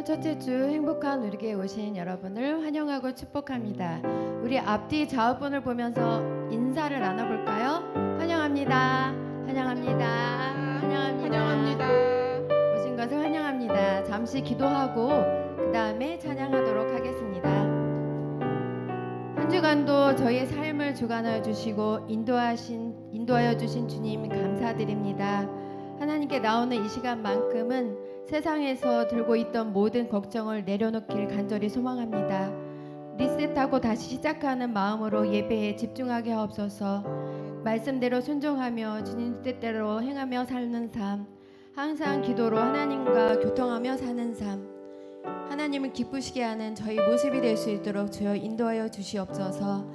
4월 첫째 주 행복한 누리교에 오신 여러분을 환영하고 축복합니다. 우리 앞뒤 좌우분을 보면서 인사를 나눠볼까요? 환영합니다. 환영합니다. 환영합니다. 환영합니다. 오신 것을 환영합니다. 잠시 기도하고 그 다음에 찬양하도록 하겠습니다. 한 주간도 저희의 삶을 주관하여 주시고 인도하여 주신 주님 감사드립니다. 하나님께 나오는 이 시간만큼은 세상에서 들고 있던 모든 걱정을 내려놓길 간절히 소망합니다. 리셋하고 다시 시작하는 마음으로 예배에 집중하게 하옵소서. 말씀대로 순종하며 주님 뜻대로 행하며 사는 삶, 항상 기도로 하나님과 교통하며 사는 삶, 하나님을 기쁘시게 하는 저희 모습이 될 수 있도록 주여 인도하여 주시옵소서.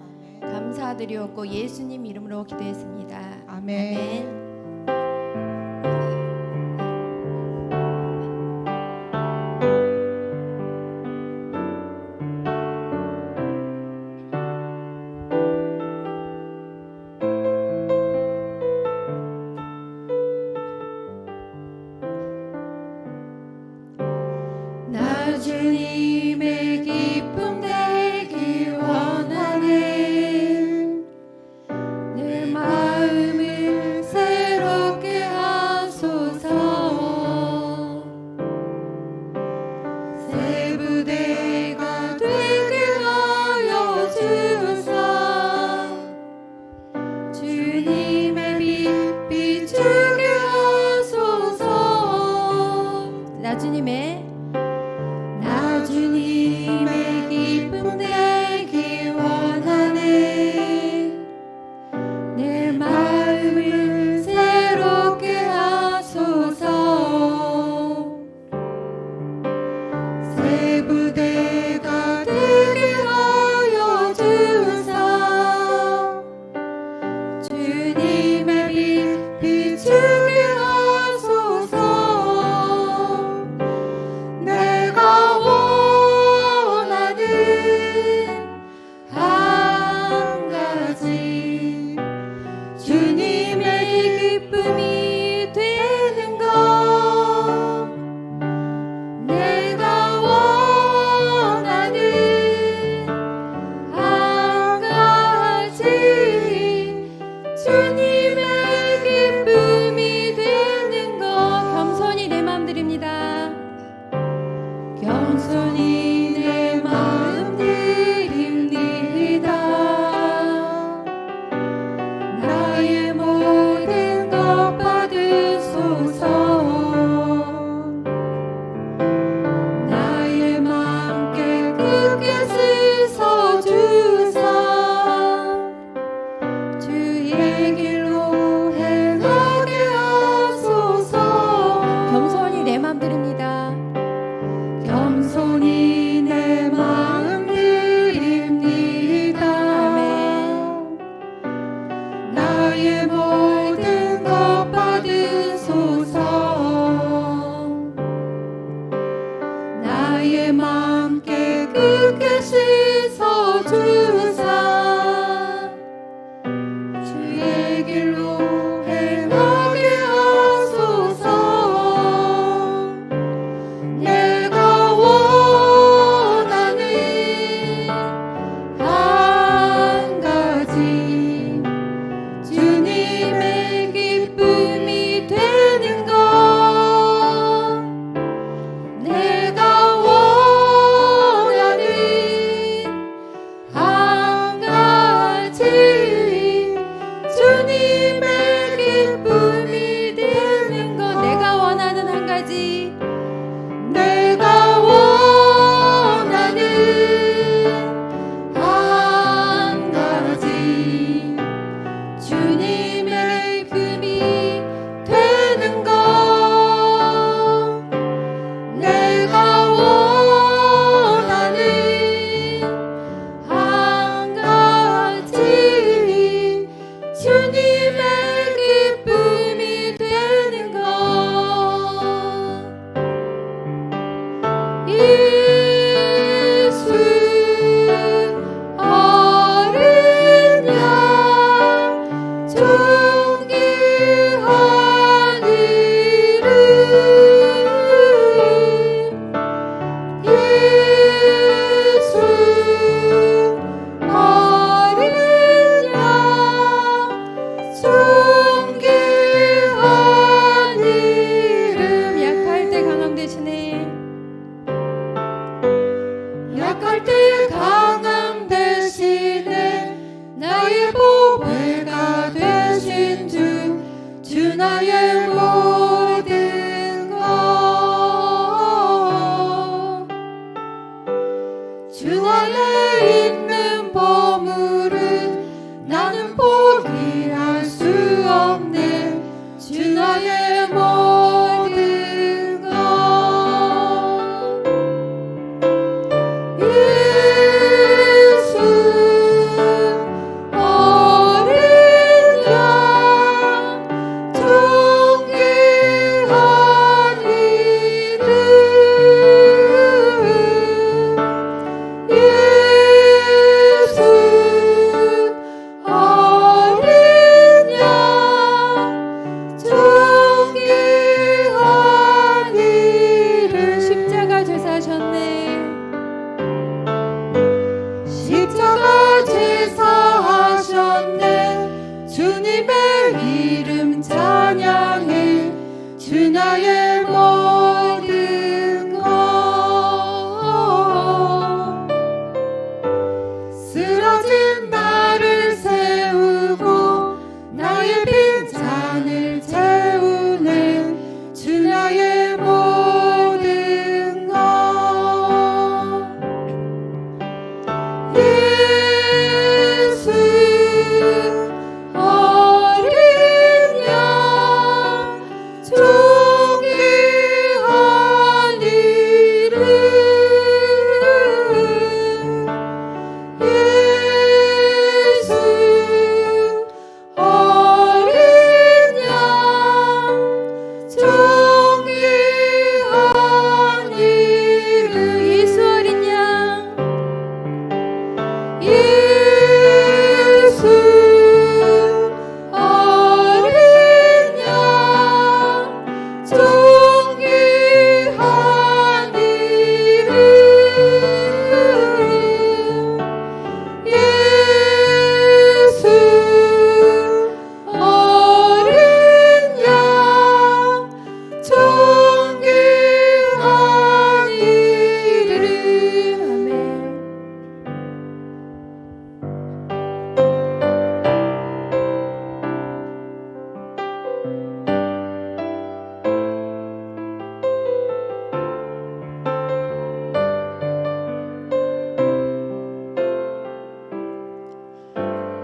감사드리옵고 예수님 이름으로 기도했습니다. 아멘. 나 주님의 기쁨 되기 원하네. 내 마음을 새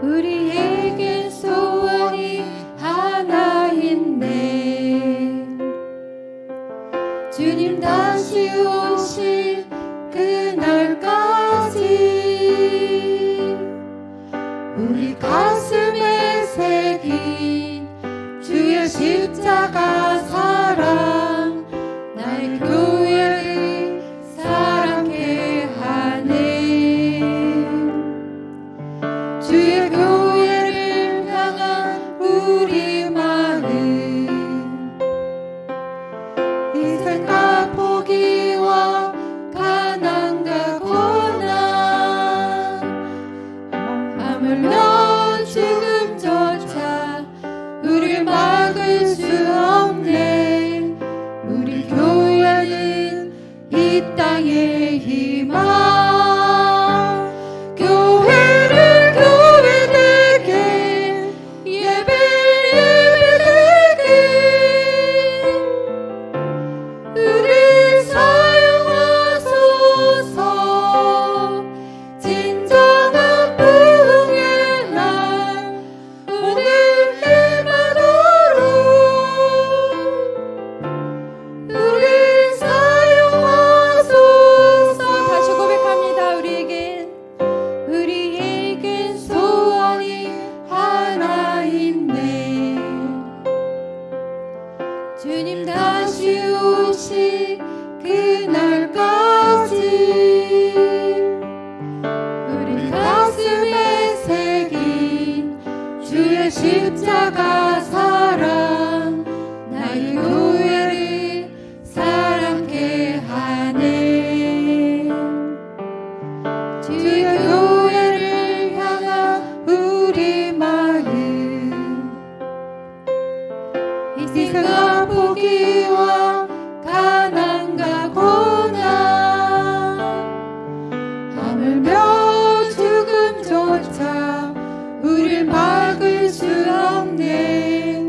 우리에겐 소원이 하나 있네. 주님 다시 오실 그날까지 우리 가슴에 새긴 주의 십자가 사랑 나의 교회를 사랑케 하네. 주의 교회를 향한 우리 마음 희생과 포기와 가난과 고난 하물며 죽음조차 우릴 막을 수 없네. 우리 교회는 이 땅의 희망 주님 다시 오실 그날까지 우리 가슴에 새긴 주의 십자가 사랑 나의 교회를 사랑케 하네. 주의 교회를 향한 우리 마음 희생과 포기와 가난과 고난 하물며 죽음조차 우릴 막을 수 없네.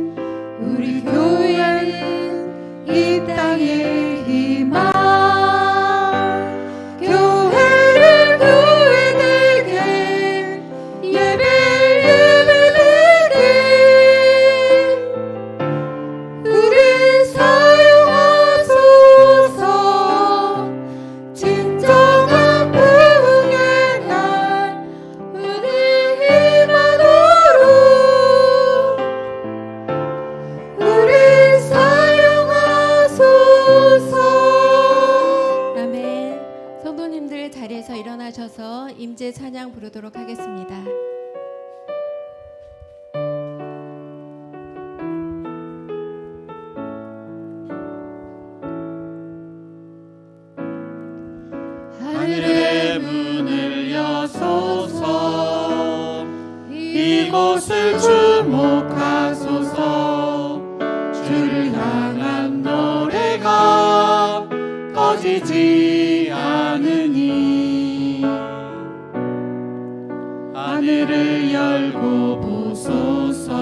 우리 교회는 이 땅의 희망 교회를 교회되게 예배되게 우리 사용하소서. 진정한 부흥의 날 우리 힘하도록 우리 사용하소서. 아멘. 성도님들 자리에서 일어나셔서 임재 찬양 부르도록 하겠습니다. 하늘의 문을 여소서. 이곳을 주목하소서. 주를 향한 노래가 꺼지지 않으니 하늘을 열고 보소서.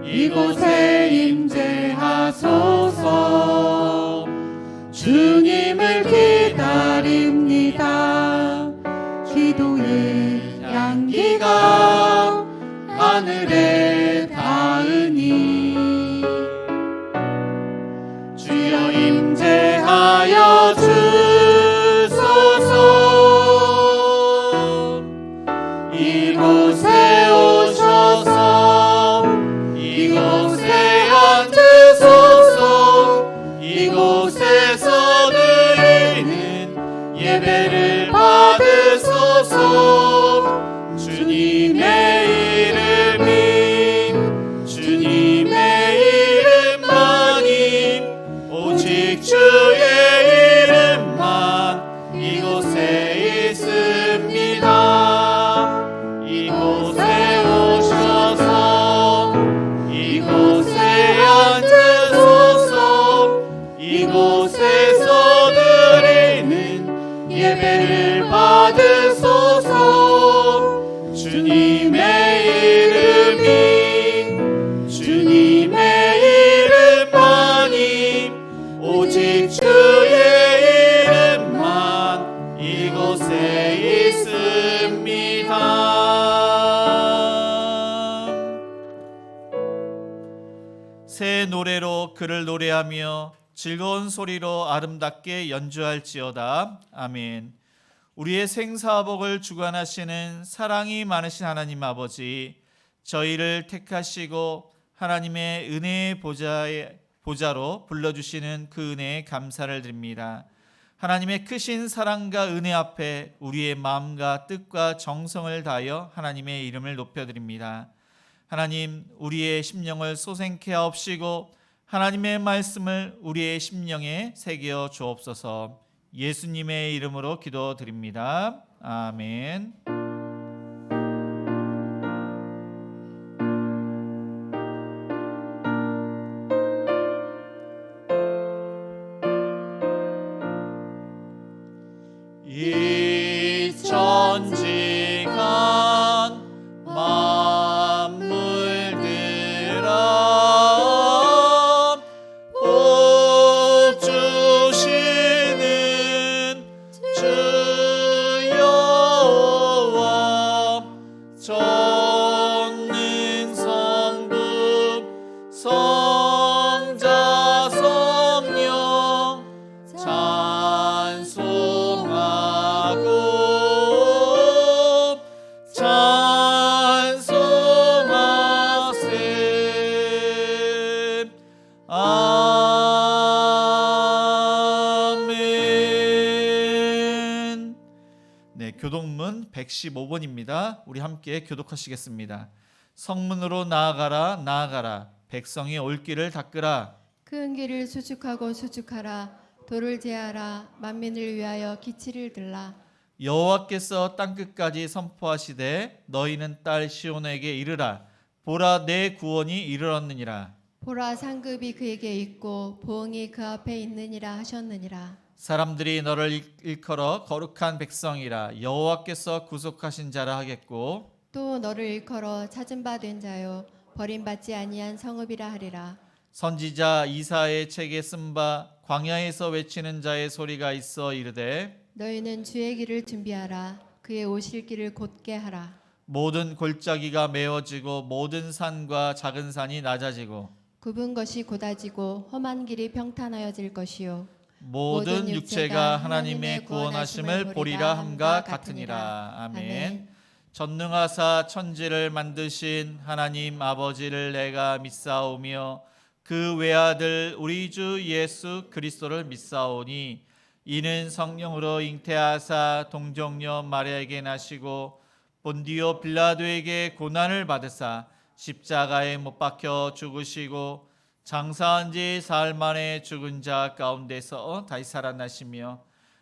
이곳에 임재하소서. 주님을 기다립니다. 기도의 향기가 하늘에 닿으니 주여 임재하여 주소서. 이곳에 오셔서 이곳에 앉으소서. 이곳에서 드리는 예배를 받으소서. 주님의 이름이 주님의 이름만이 오직 주의 이름만 이곳에 있습니다. 이곳에 오셔서 이곳에 앉으소서. 이곳에서 드리는 예배를 받으소서. 주님의 이름이 주님의 이름만이 오직 주의 이름만 이곳에 있습니다. 새 노래로 그를 노래하며 즐거운 소리로 아름답게 연주할지어다. 아멘. 우리의 생사복을 주관하시는 사랑이 많으신 하나님 아버지, 저희를 택하시고 하나님의 은혜의 보좌로 불러주시는 그 은혜에 감사를 드립니다. 하나님의 크신 사랑과 은혜 앞에 우리의 마음과 뜻과 정성을 다하여 하나님의 이름을 높여드립니다. 하나님, 우리의 심령을 소생케 하옵시고 하나님의 말씀을 우리의 심령에 새겨 주옵소서. 예수님의 이름으로 기도드립니다. 아멘. 이 천지간 만물들아 복 주시는 주 여호와 전능 성부 성자 성령 찬송하고 찬송하세. 아멘. 네, 교독문 115번입니다. 우리 함께 교독하시겠습니다. 성문으로 나아가라 나아가라, 백성이 올 길을 닦으라. 큰 길을 수축하고 수축하라. 도를 제하라. 만민을 위하여 기치를 들라. 여호와께서 땅끝까지 선포하시되 너희는 딸 시온에게 이르라. 보라, 내 구원이 이르렀느니라. 보라, 상급이 그에게 있고 보응이 그 앞에 있느니라 하셨느니라. 사람들이 너를 일컬어 거룩한 백성이라 여호와께서 구속하신 자라 하겠고, 또 너를 일컬어 찾은 바 된 자요 버림받지 아니한 성읍이라 하리라. 선지자 이사의 책에 쓴 바 광야에서 외치는 자의 소리가 있어 이르되 너희는 주의 길을 준비하라. 그의 오실 길을 곧게 하라. 모든 골짜기가 메워지고 모든 산과 작은 산이 낮아지고 굽은 것이 곧아지고 험한 길이 평탄하여질 것이요 모든 육체가 하나님의 구원하심을 보리라 함과 같으니라. 아멘. 전능하사 천지를 만드신 하나님 아버지를 내가 믿사오며 그 외아들 우리 주 예수 그리스도를 믿사오니 이는 성령으로 잉태하사 동정녀 마리아에게 나시고 본디오 빌라도에게 고난을 받으사 십자가에 못 박혀 죽으시고 장사한 지 사흘 만에 죽은 자 가운데서 다시 살아나시며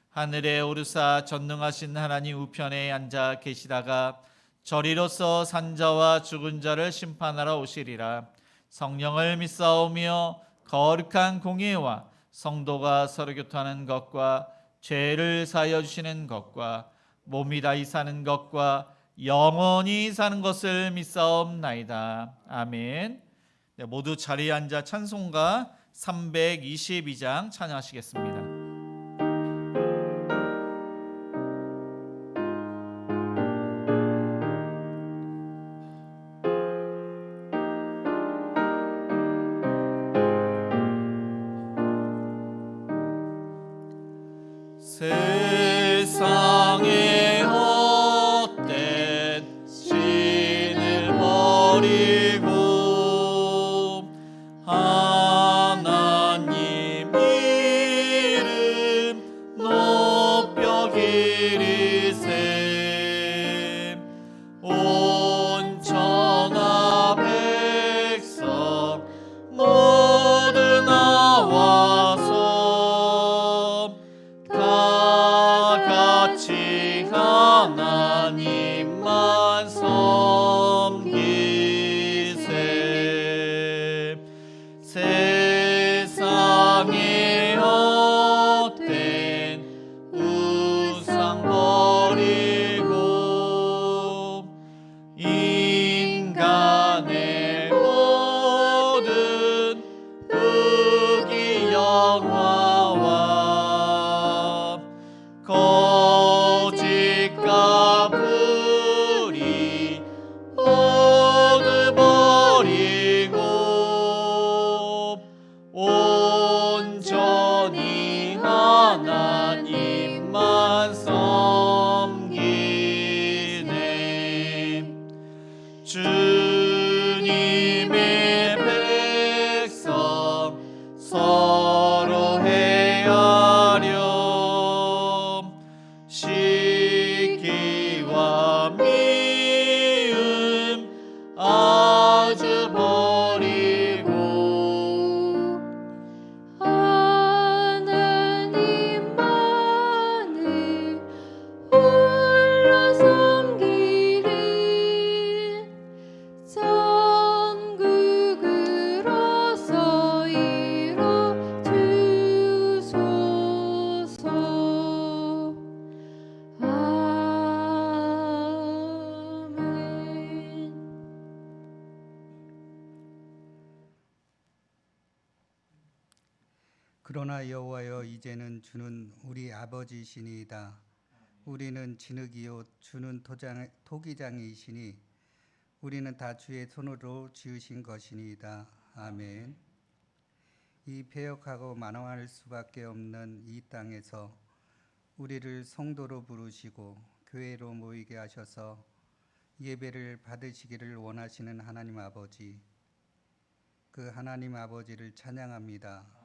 하늘에 오르사 전능하신 하나님 우편에 앉아 계시다가 저리로서 산자와 죽은 자를 심판하러 오시리라. 성령을 믿사오며 거룩한 공예와 성도가 서로 교통하는 것과 죄를 사하여 주시는 것과 몸이 다시 사는 것과 영원히 사는 것을 믿사옵나이다. 아멘. 네, 모두 자리에 앉아 찬송가 322장 찬양하시겠습니다. 세상에 헛된 신을 버리고 하나님 이름 기리세 온 천하 백성 모두 나와서 다 같이 하나님만 섬기세 세상에 헛된 우상 버리고 인간의 모든 부귀 영화와 거짓과 불의 모두 버리고 온전히 하나님만 섬기네 주님의 백성 서로 헤아려 시기와 미움 아주 버리고 하나님만을 홀로 섬기리 전국으로서 이뤄 주소서 아멘. 그러나 여호와여 이제는 주는 우리 아버지시니이다. 우리는 진흙이요 주는 토기장이시니 우리는 다 주의 손으로 지으신 것이니이다. 아멘. 이 패역하고 만왕할 수밖에 없는 이 땅에서 우리를 성도로 부르시고 교회로 모이게 하셔서 예배를 받으시기를 원하시는 하나님 아버지, 그 하나님 아버지를 찬양합니다.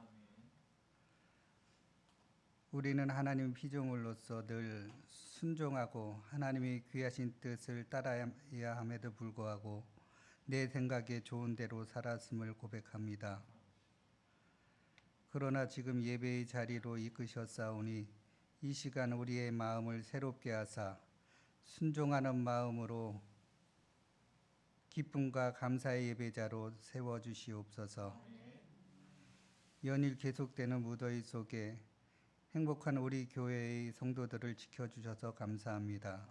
우리는 하나님 피조물로서 늘 순종하고 하나님의 귀하신 뜻을 따라야 함에도 불구하고 내 생각에 좋은 대로 살았음을 고백합니다. 그러나 지금 예배의 자리로 이끄셨사오니 이 시간 우리의 마음을 새롭게 하사 순종하는 마음으로 기쁨과 감사의 예배자로 세워주시옵소서. 연일 계속되는 무더위 속에 행복한 우리 교회의 성도들을 지켜주셔서 감사합니다.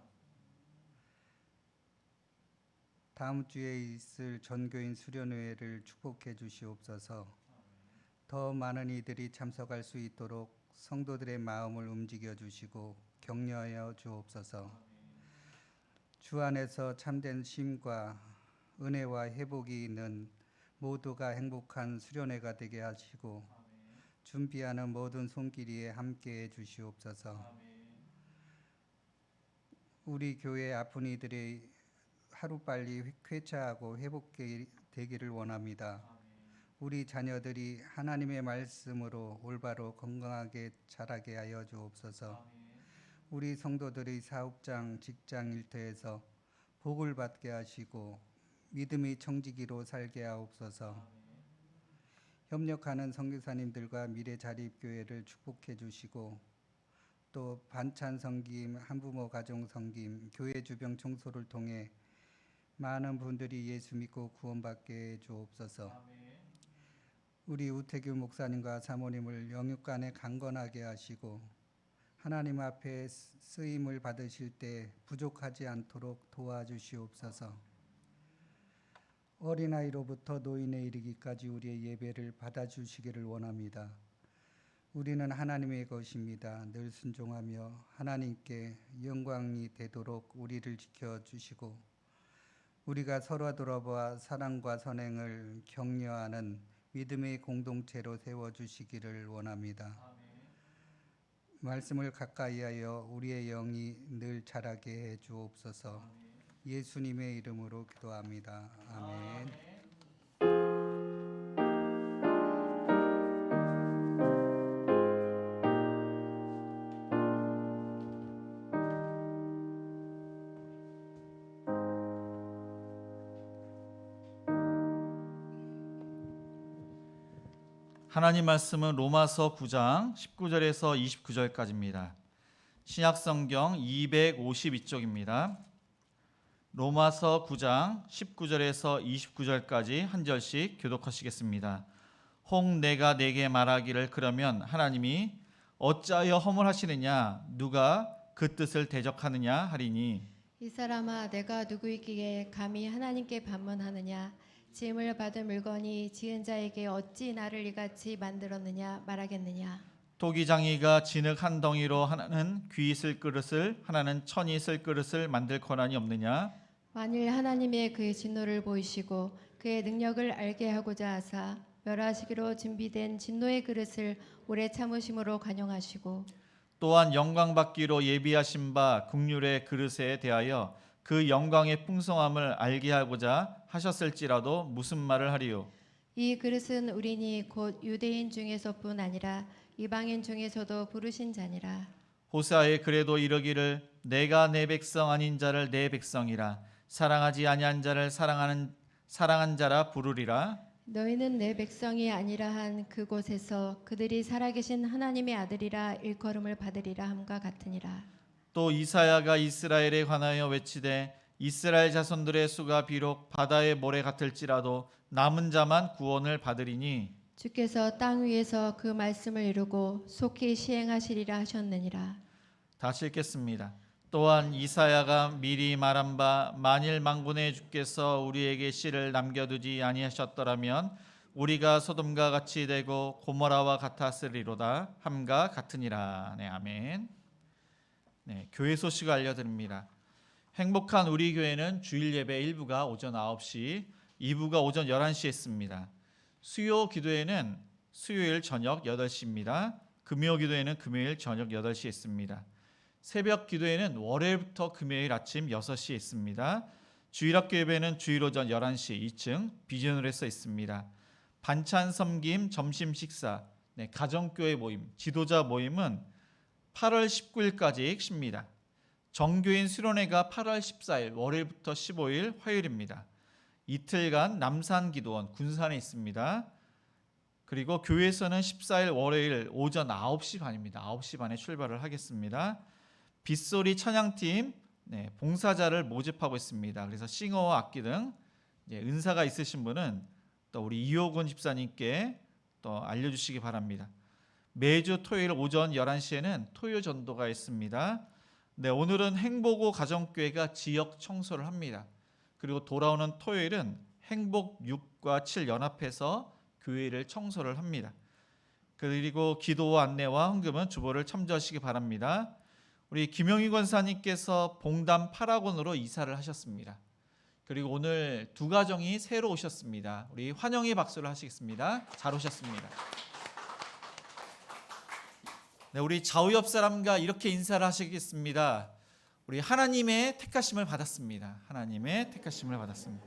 다음 주에 있을 전교인 수련회를 축복해 주시옵소서. 더 많은 이들이 참석할 수 있도록 성도들의 마음을 움직여 주시고 격려하여 주옵소서. 주 안에서 참된 쉼과 은혜와 회복이 있는 모두가 행복한 수련회가 되게 하시고 준비하는 모든 손길이에 함께해 주시옵소서. 우리 교회 아픈 이들이 하루빨리 쾌차하고 회복되기를 원합니다. 우리 자녀들이 하나님의 말씀으로 올바로 건강하게 자라게 하여 주옵소서. 우리 성도들의 사업장, 직장 일터에서 복을 받게 하시고 믿음의 청지기로 살게 하옵소서. 협력하는 선교사님들과 미래 자립교회를 축복해 주시고 또 반찬 섬김, 한부모 가정 섬김, 교회 주변 청소를 통해 많은 분들이 예수 믿고 구원받게 해 주옵소서. 우리 우태규 목사님과 사모님을 영육간에 강건하게 하시고 하나님 앞에 쓰임을 받으실 때 부족하지 않도록 도와주시옵소서. 어린아이로부터 노인에 이르기까지 우리의 예배를 받아주시기를 원합니다. 우리는 하나님의 것입니다. 늘 순종하며 하나님께 영광이 되도록 우리를 지켜주시고 우리가 서로 돌아보아 사랑과 선행을 격려하는 믿음의 공동체로 세워주시기를 원합니다. 말씀을 가까이하여 우리의 영이 늘 자라게 해 주옵소서. 예수님의 이름으로 기도합니다. 아멘. 하나님 말씀은 로마서 9장 19절에서 29절까지입니다. 신약성경 252쪽입니다. 로마서 9장 19절에서 29절까지 한 절씩 교독하시겠습니다. 혹 내가 내게 말하기를 그러면 하나님이 어찌하여 허물하시느냐 누가 그 뜻을 대적하느냐 하리니 이 사람아 내가 누구이기에 감히 하나님께 반문하느냐 지음을 받은 물건이 지은 자에게 어찌 나를 이같이 만들었느냐 말하겠느냐 토기장이가 진흙 한 덩이로 하나는 귀 있을 그릇을 하나는 천이 있을 그릇을 만들 권한이 없느냐 만일 하나님의 그의 진노를 보이시고 그의 능력을 알게 하고자 하사 멸하시기로 준비된 진노의 그릇을 오래 참으심으로 관용하시고 또한 영광 받기로 예비하신 바 국률의 그릇에 대하여 그 영광의 풍성함을 알게 하고자 하셨을지라도 무슨 말을 하리요 이 그릇은 우리니 곧 유대인 중에서뿐 아니라 이방인 중에서도 부르신 자니라 호세아에 그래도 이르기를 내가 내 백성 아닌 자를 내 백성이라 사랑하지 아니한 자를 사랑한 자라 부르리라 너희는 내 백성이 아니라 한 그곳에서 그들이 살아계신 하나님의 아들이라 일컬음을 받으리라 함과 같으니라. 또 이사야가 이스라엘에 관하여 외치되 이스라엘 자손들의 수가 비록 바다의 모래 같을지라도 남은 자만 구원을 받으리니 주께서 땅 위에서 그 말씀을 이루고 속히 시행하시리라 하셨느니라. 다시 읽겠습니다. 또한 이사야가 미리 말한 바 만일 만군의 주께서 우리에게 씨를 남겨두지 아니하셨더라면 우리가 소돔과 같이 되고 고모라와 같았으리로다 함과 같으니라. 네, 아멘. 네, 교회 소식을 알려드립니다. 행복한 우리 교회는 주일 예배 1부가 오전 9시, 2부가 오전 11시에 있습니다. 수요 기도회는 수요일 저녁 8시입니다. 금요 기도회는 금요일 저녁 8시에 있습니다. 새벽 기도회는 월요일부터 금요일 아침 6시에 있습니다. 주일학교 예배는 주일 오전 11시 2층 비전홀에 써 있습니다. 반찬 섬김 점심 식사 가정교회 모임 지도자 모임은 8월 19일까지 쉽니다. 정교인 수련회가 8월 14일 월요일부터 15일 화요일입니다. 이틀간 남산기도원 군산에 있습니다. 그리고 교회에서는 14일 월요일 오전 9시 반입니다. 9시 반에 출발을 하겠습니다. 빗소리 찬양팀 봉사자를 모집하고 있습니다. 그래서 싱어와 악기 등 은사가 있으신 분은 또 우리 이호근 집사님께 또 알려주시기 바랍니다. 매주 토요일 오전 11시에는 토요 전도가 있습니다. 오늘은 행복오 가정교회가 지역 청소를 합니다. 그리고 돌아오는 토요일은 행복 6과 7 연합해서 교회를 청소를 합니다. 그리고 기도와 안내와 헌금은 주보를 참조하시기 바랍니다. 우리 김영희 권사님께서 봉담 8학원으로 이사를 하셨습니다. 그리고 오늘 두 가정이 새로 오셨습니다. 우리 환영의 박수를 하시겠습니다. 잘 오셨습니다. 우리 좌우 옆 사람과 이렇게 인사를 하시겠습니다. 우리 하나님의 택하심을 받았습니다. 하나님의 택하심을 받았습니다.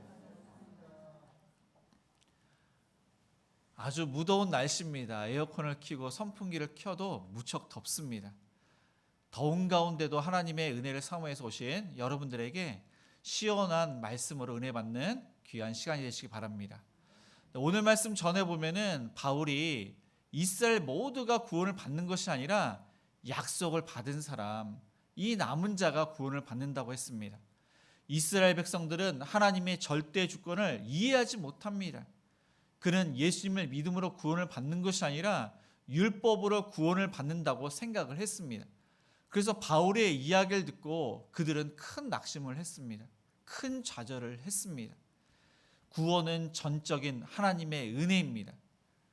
아주 무더운 날씨입니다. 에어컨을 켜고 선풍기를 켜도 무척 덥습니다. 더운 가운데도 하나님의 은혜를 사모해서 오신 여러분들에게 시원한 말씀으로 은혜 받는 귀한 시간이 되시기 바랍니다. 오늘 말씀 전해보면은 바울이 이스라엘 모두가 구원을 받는 것이 아니라 약속을 받은 사람, 이 남은 자가 구원을 받는다고 했습니다. 이스라엘 백성들은 하나님의 절대 주권을 이해하지 못합니다. 그는 예수님을 믿음으로 구원을 받는 것이 아니라 율법으로 구원을 받는다고 생각을 했습니다. 그래서 바울의 이야기를 듣고 그들은 큰 낙심을 했습니다. 큰 좌절을 했습니다. 구원은 전적인 하나님의 은혜입니다.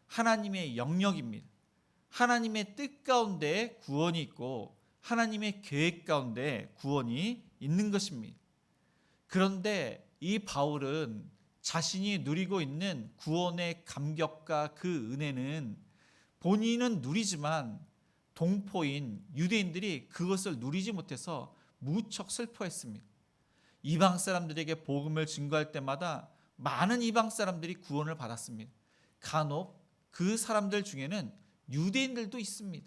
하나님의 영역입니다. 하나님의 뜻 가운데 구원이 있고 하나님의 계획 가운데 구원이 있는 것입니다. 그런데 이 바울은 자신이 누리고 있는 구원의 감격과 그 은혜는 본인은 누리지만 동포인 유대인들이 그것을 누리지 못해서 무척 슬퍼했습니다. 이방 사람들에게 복음을 증거할 때마다 많은 이방 사람들이 구원을 받았습니다. 간혹 그 사람들 중에는 유대인들도 있습니다.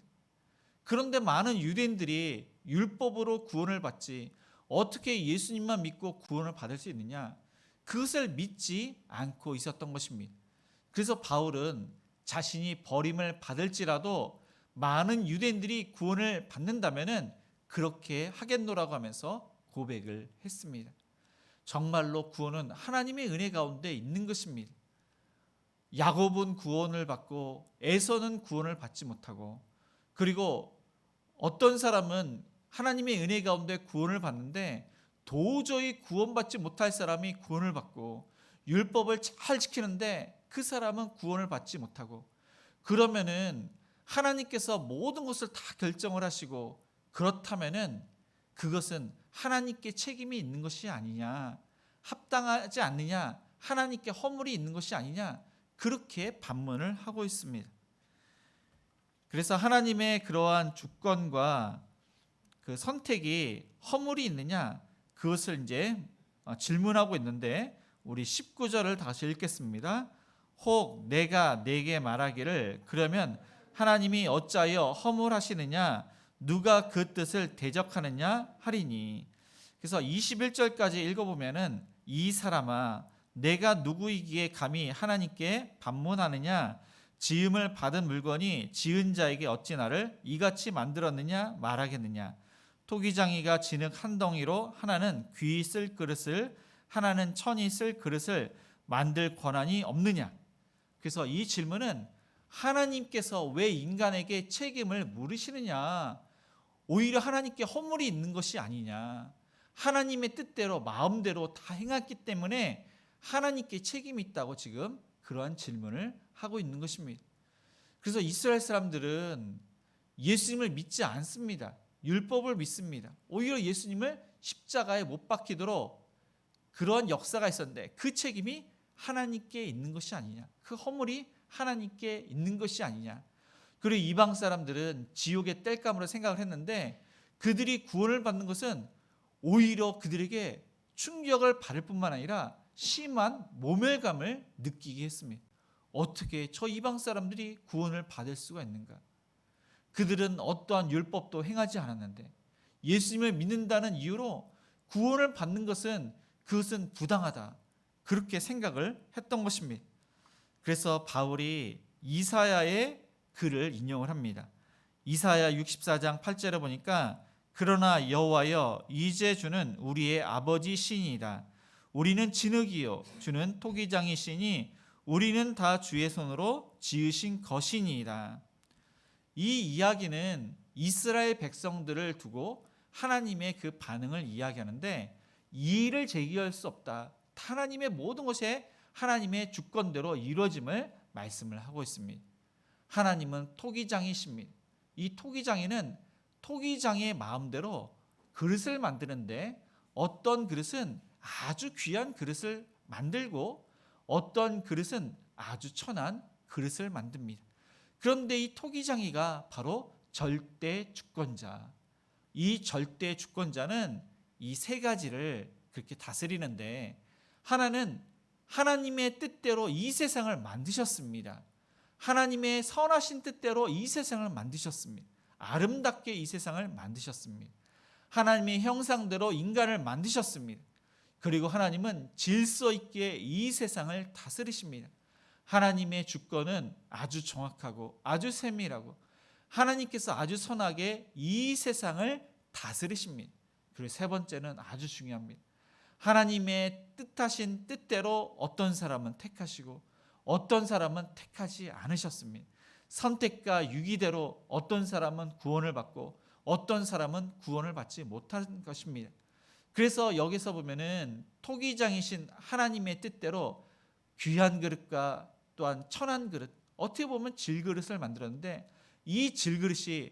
그런데 많은 유대인들이 율법으로 구원을 받지 어떻게 예수님만 믿고 구원을 받을 수 있느냐? 그것을 믿지 않고 있었던 것입니다. 그래서 바울은 자신이 버림을 받을지라도 많은 유대인들이 구원을 받는다면은 그렇게 하겠노라고 하면서 고백을 했습니다. 정말로 구원은 하나님의 은혜 가운데 있는 것입니다. 야곱은 구원을 받고 에서는 구원을 받지 못하고, 그리고 어떤 사람은 하나님의 은혜 가운데 구원을 받는데 도저히 구원받지 못할 사람이 구원을 받고, 율법을 잘 지키는데 그 사람은 구원을 받지 못하고, 그러면은 하나님께서 모든 것을 다 결정을 하시고, 그렇다면은 그것은 하나님께 책임이 있는 것이 아니냐, 합당하지 않느냐, 하나님께 허물이 있는 것이 아니냐, 그렇게 반문을 하고 있습니다. 그래서 하나님의 그러한 주권과 그 선택이 허물이 있느냐, 그것을 이제 질문하고 있는데, 우리 19절을 다시 읽겠습니다. 혹 내가 내게 말하기를 그러면 하나님이 어찌하여 허물하시느냐, 누가 그 뜻을 대적하느냐 하리니. 그래서 21절까지 읽어보면은 이 사람아 내가 누구이기에 감히 하나님께 반문하느냐, 지음을 받은 물건이 지은 자에게 어찌 나를 이같이 만들었느냐 말하겠느냐. 토기장이가 진흙 한 덩이로 하나는 귀 쓸 그릇을 하나는 천이 쓸 그릇을 만들 권한이 없느냐. 그래서 이 질문은 하나님께서 왜 인간에게 책임을 물으시느냐, 오히려 하나님께 허물이 있는 것이 아니냐, 하나님의 뜻대로 마음대로 다 행했기 때문에 하나님께 책임이 있다고 지금 그러한 질문을 하고 있는 것입니다. 그래서 이스라엘 사람들은 예수님을 믿지 않습니다. 율법을 믿습니다. 오히려 예수님을 십자가에 못 박히도록 그러한 역사가 있었는데 그 책임이 하나님께 있는 것이 아니냐, 그 허물이 하나님께 있는 것이 아니냐. 그리고 이방 사람들은 지옥의 땔감으로 생각을 했는데 그들이 구원을 받는 것은 오히려 그들에게 충격을 받을 뿐만 아니라 심한 모멸감을 느끼게 했습니다. 어떻게 저 이방 사람들이 구원을 받을 수가 있는가? 그들은 어떠한 율법도 행하지 않았는데 예수님을 믿는다는 이유로 구원을 받는 것은 그것은 부당하다, 그렇게 생각을 했던 것입니다. 그래서 바울이 이사야의 글을 인용을 합니다. 이사야 64장 8절에 보니까 그러나 여호와여 이제 주는 우리의 아버지 신이다. 우리는 진흙이요 주는 토기장이시니 우리는 다 주의 손으로 지으신 것이니이다. 이 이야기는 이스라엘 백성들을 두고 하나님의 그 반응을 이야기하는데, 이의를 제기할 수 없다, 하나님의 모든 것이 하나님의 주권대로 이루어짐을 말씀을 하고 있습니다. 하나님은 토기장이십니다. 이 토기장이는 토기장의 마음대로 그릇을 만드는데, 어떤 그릇은 아주 귀한 그릇을 만들고 어떤 그릇은 아주 천한 그릇을 만듭니다. 그런데 이 토기장이가 바로 절대 주권자, 이 절대 주권자는 이 세 가지를 그렇게 다스리는데, 하나는 하나님의 뜻대로 이 세상을 만드셨습니다. 하나님의 선하신 뜻대로 이 세상을 만드셨습니다. 아름답게 이 세상을 만드셨습니다. 하나님의 형상대로 인간을 만드셨습니다. 그리고 하나님은 질서 있게 이 세상을 다스리십니다. 하나님의 주권은 아주 정확하고 아주 세밀하고 하나님께서 아주 선하게 이 세상을 다스리십니다. 그리고 세 번째는 아주 중요합니다. 하나님의 뜻하신 뜻대로 어떤 사람은 택하시고 어떤 사람은 택하지 않으셨습니다. 선택과 유기대로 어떤 사람은 구원을 받고 어떤 사람은 구원을 받지 못한 것입니다. 그래서 여기서 보면은 토기장이신 하나님의 뜻대로 귀한 그릇과 또한 천한 그릇, 어떻게 보면 질그릇을 만들었는데, 이 질그릇이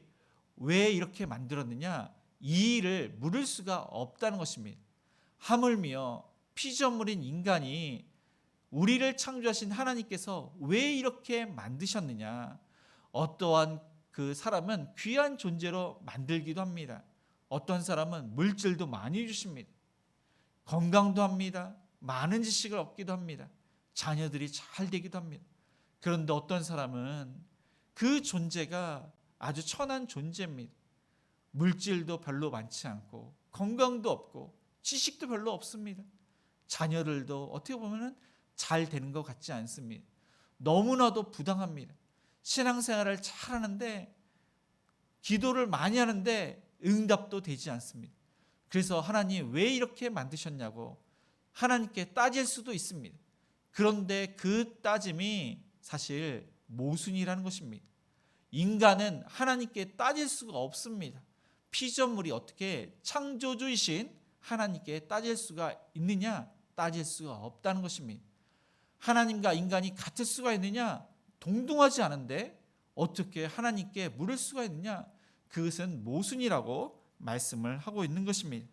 왜 이렇게 만들었느냐, 이의를 물을 수가 없다는 것입니다. 하물며 피조물인 인간이 우리를 창조하신 하나님께서 왜 이렇게 만드셨느냐, 어떠한 그 사람은 귀한 존재로 만들기도 합니다. 어떤 사람은 물질도 많이 주십니다. 건강도 합니다. 많은 지식을 얻기도 합니다. 자녀들이 잘 되기도 합니다. 그런데 어떤 사람은 그 존재가 아주 천한 존재입니다. 물질도 별로 많지 않고 건강도 없고 지식도 별로 없습니다. 자녀들도 어떻게 보면 잘 되는 것 같지 않습니다. 너무나도 부당합니다. 신앙생활을 잘하는데 기도를 많이 하는데 응답도 되지 않습니다. 그래서 하나님 왜 이렇게 만드셨냐고 하나님께 따질 수도 있습니다. 그런데 그 따짐이 사실 모순이라는 것입니다. 인간은 하나님께 따질 수가 없습니다. 피조물이 어떻게 창조주이신 하나님께 따질 수가 있느냐? 따질 수가 없다는 것입니다. 하나님과 인간이 같을 수가 있느냐? 동등하지 않은데 어떻게 하나님께 물을 수가 있느냐? 그것은 모순이라고 말씀을 하고 있는 것입니다.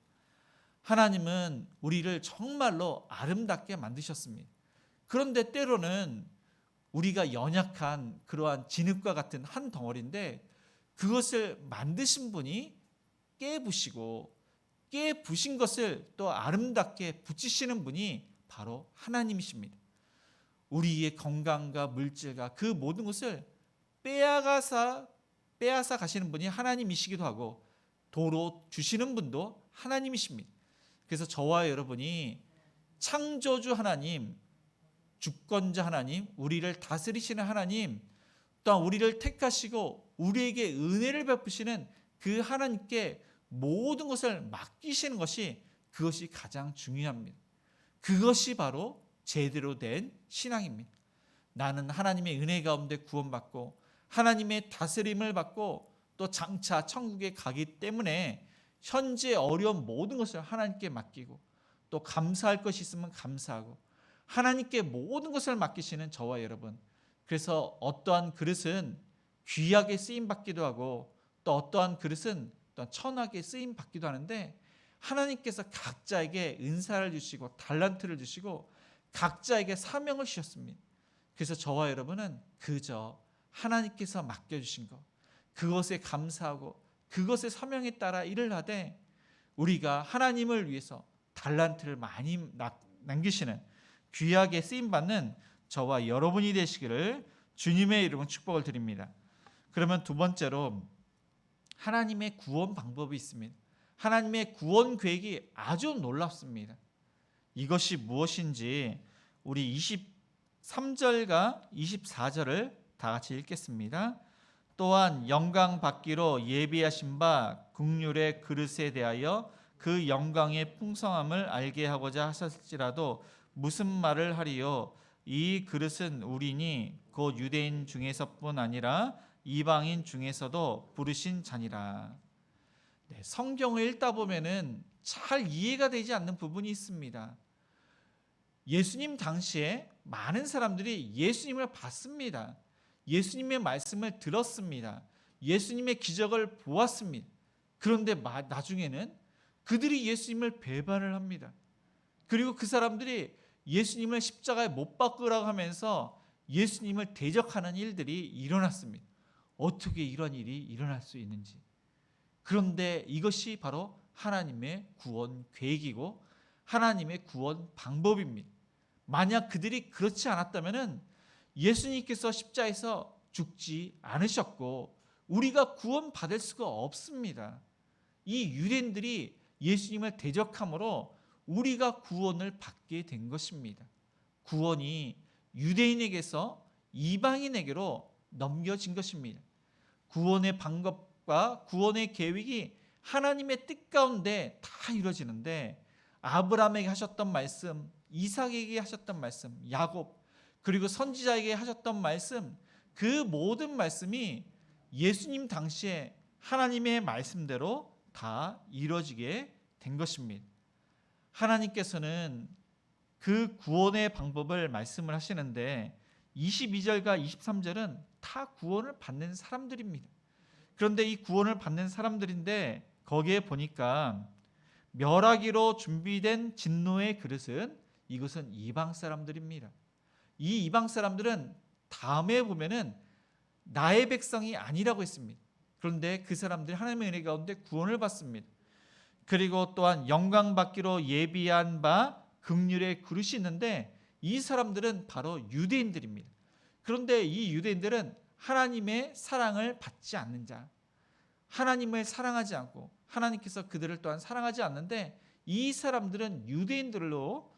하나님은 우리를 정말로 아름답게 만드셨습니다. 그런데 때로는 우리가 연약한 그러한 진흙과 같은 한 덩어리인데 그것을 만드신 분이 깨부시고 깨부신 것을 또 아름답게 붙이시는 분이 바로 하나님이십니다. 우리의 건강과 물질과 그 모든 것을 빼앗아 가시는 분이 하나님이시기도 하고 도로 주시는 분도 하나님이십니다. 그래서 저와 여러분이 창조주 하나님, 주권자 하나님, 우리를 다스리시는 하나님, 또한 우리를 택하시고 우리에게 은혜를 베푸시는 그 하나님께 모든 것을 맡기시는 것이 그것이 가장 중요합니다. 그것이 바로 제대로 된 신앙입니다. 나는 하나님의 은혜 가운데 구원받고 하나님의 다스림을 받고 또 장차 천국에 가기 때문에 현재 어려운 모든 것을 하나님께 맡기고 또 감사할 것이 있으면 감사하고 하나님께 모든 것을 맡기시는 저와 여러분. 그래서 어떠한 그릇은 귀하게 쓰임 받기도 하고 또 어떠한 그릇은 또 천하게 쓰임 받기도 하는데 하나님께서 각자에게 은사를 주시고 달란트를 주시고 각자에게 사명을 주셨습니다. 그래서 저와 여러분은 그저 하나님께서 맡겨주신 것 그것에 감사하고 그것의 사명에 따라 일을 하되 우리가 하나님을 위해서 달란트를 많이 남기시는 귀하게 쓰임받는 저와 여러분이 되시기를 주님의 이름으로 축복을 드립니다. 그러면 두 번째로 하나님의 구원 방법이 있습니다. 하나님의 구원 계획이 아주 놀랍습니다. 이것이 무엇인지 우리 23절과 24절을 다 같이 읽겠습니다. 또한 영광 받기로 예비하신 바 국률의 그릇에 대하여 그 영광의 풍성함을 알게 하고자 하셨을지라도 무슨 말을 하리요? 이 그릇은 우리니 곧 유대인 중에서뿐 아니라 이방인 중에서도 부르신 자니라. 네, 성경을 읽다 보면은 잘 이해가 되지 않는 부분이 있습니다. 예수님 당시에 많은 사람들이 예수님을 봤습니다. 예수님의 말씀을 들었습니다. 예수님의 기적을 보았습니다. 그런데 나중에는 그들이 예수님을 배반을 합니다. 그리고 그 사람들이 예수님을 십자가에 못 박으라고 하면서 예수님을 대적하는 일들이 일어났습니다. 어떻게 이런 일이 일어날 수 있는지. 그런데 이것이 바로 하나님의 구원 계획이고 하나님의 구원 방법입니다. 만약 그들이 그렇지 않았다면 예수님께서 십자가에서 죽지 않으셨고 우리가 구원받을 수가 없습니다. 이 유대인들이 예수님을 대적함으로 우리가 구원을 받게 된 것입니다. 구원이 유대인에게서 이방인에게로 넘겨진 것입니다. 구원의 방법과 구원의 계획이 하나님의 뜻 가운데 다 이루어지는데 아브라함에게 하셨던 말씀, 이삭에게 하셨던 말씀, 야곱 그리고 선지자에게 하셨던 말씀 그 모든 말씀이 예수님 당시에 하나님의 말씀대로 다 이루어지게 된 것입니다. 하나님께서는 그 구원의 방법을 말씀을 하시는데 22절과 23절은 다 구원을 받는 사람들입니다. 그런데 이 구원을 받는 사람들인데 거기에 보니까 멸하기로 준비된 진노의 그릇은 이것은 이방 사람들입니다. 이 이방 사람들은 다음에 보면은 나의 백성이 아니라고 했습니다. 그런데 그 사람들이 하나님의 은혜 가운데 구원을 받습니다. 그리고 또한 영광 받기로 예비한 바 긍휼의 그릇이 있는데 이 사람들은 바로 유대인들입니다. 그런데 이 유대인들은 하나님의 사랑을 받지 않는 자, 하나님을 사랑하지 않고 하나님께서 그들을 또한 사랑하지 않는데 이 사람들은 유대인들로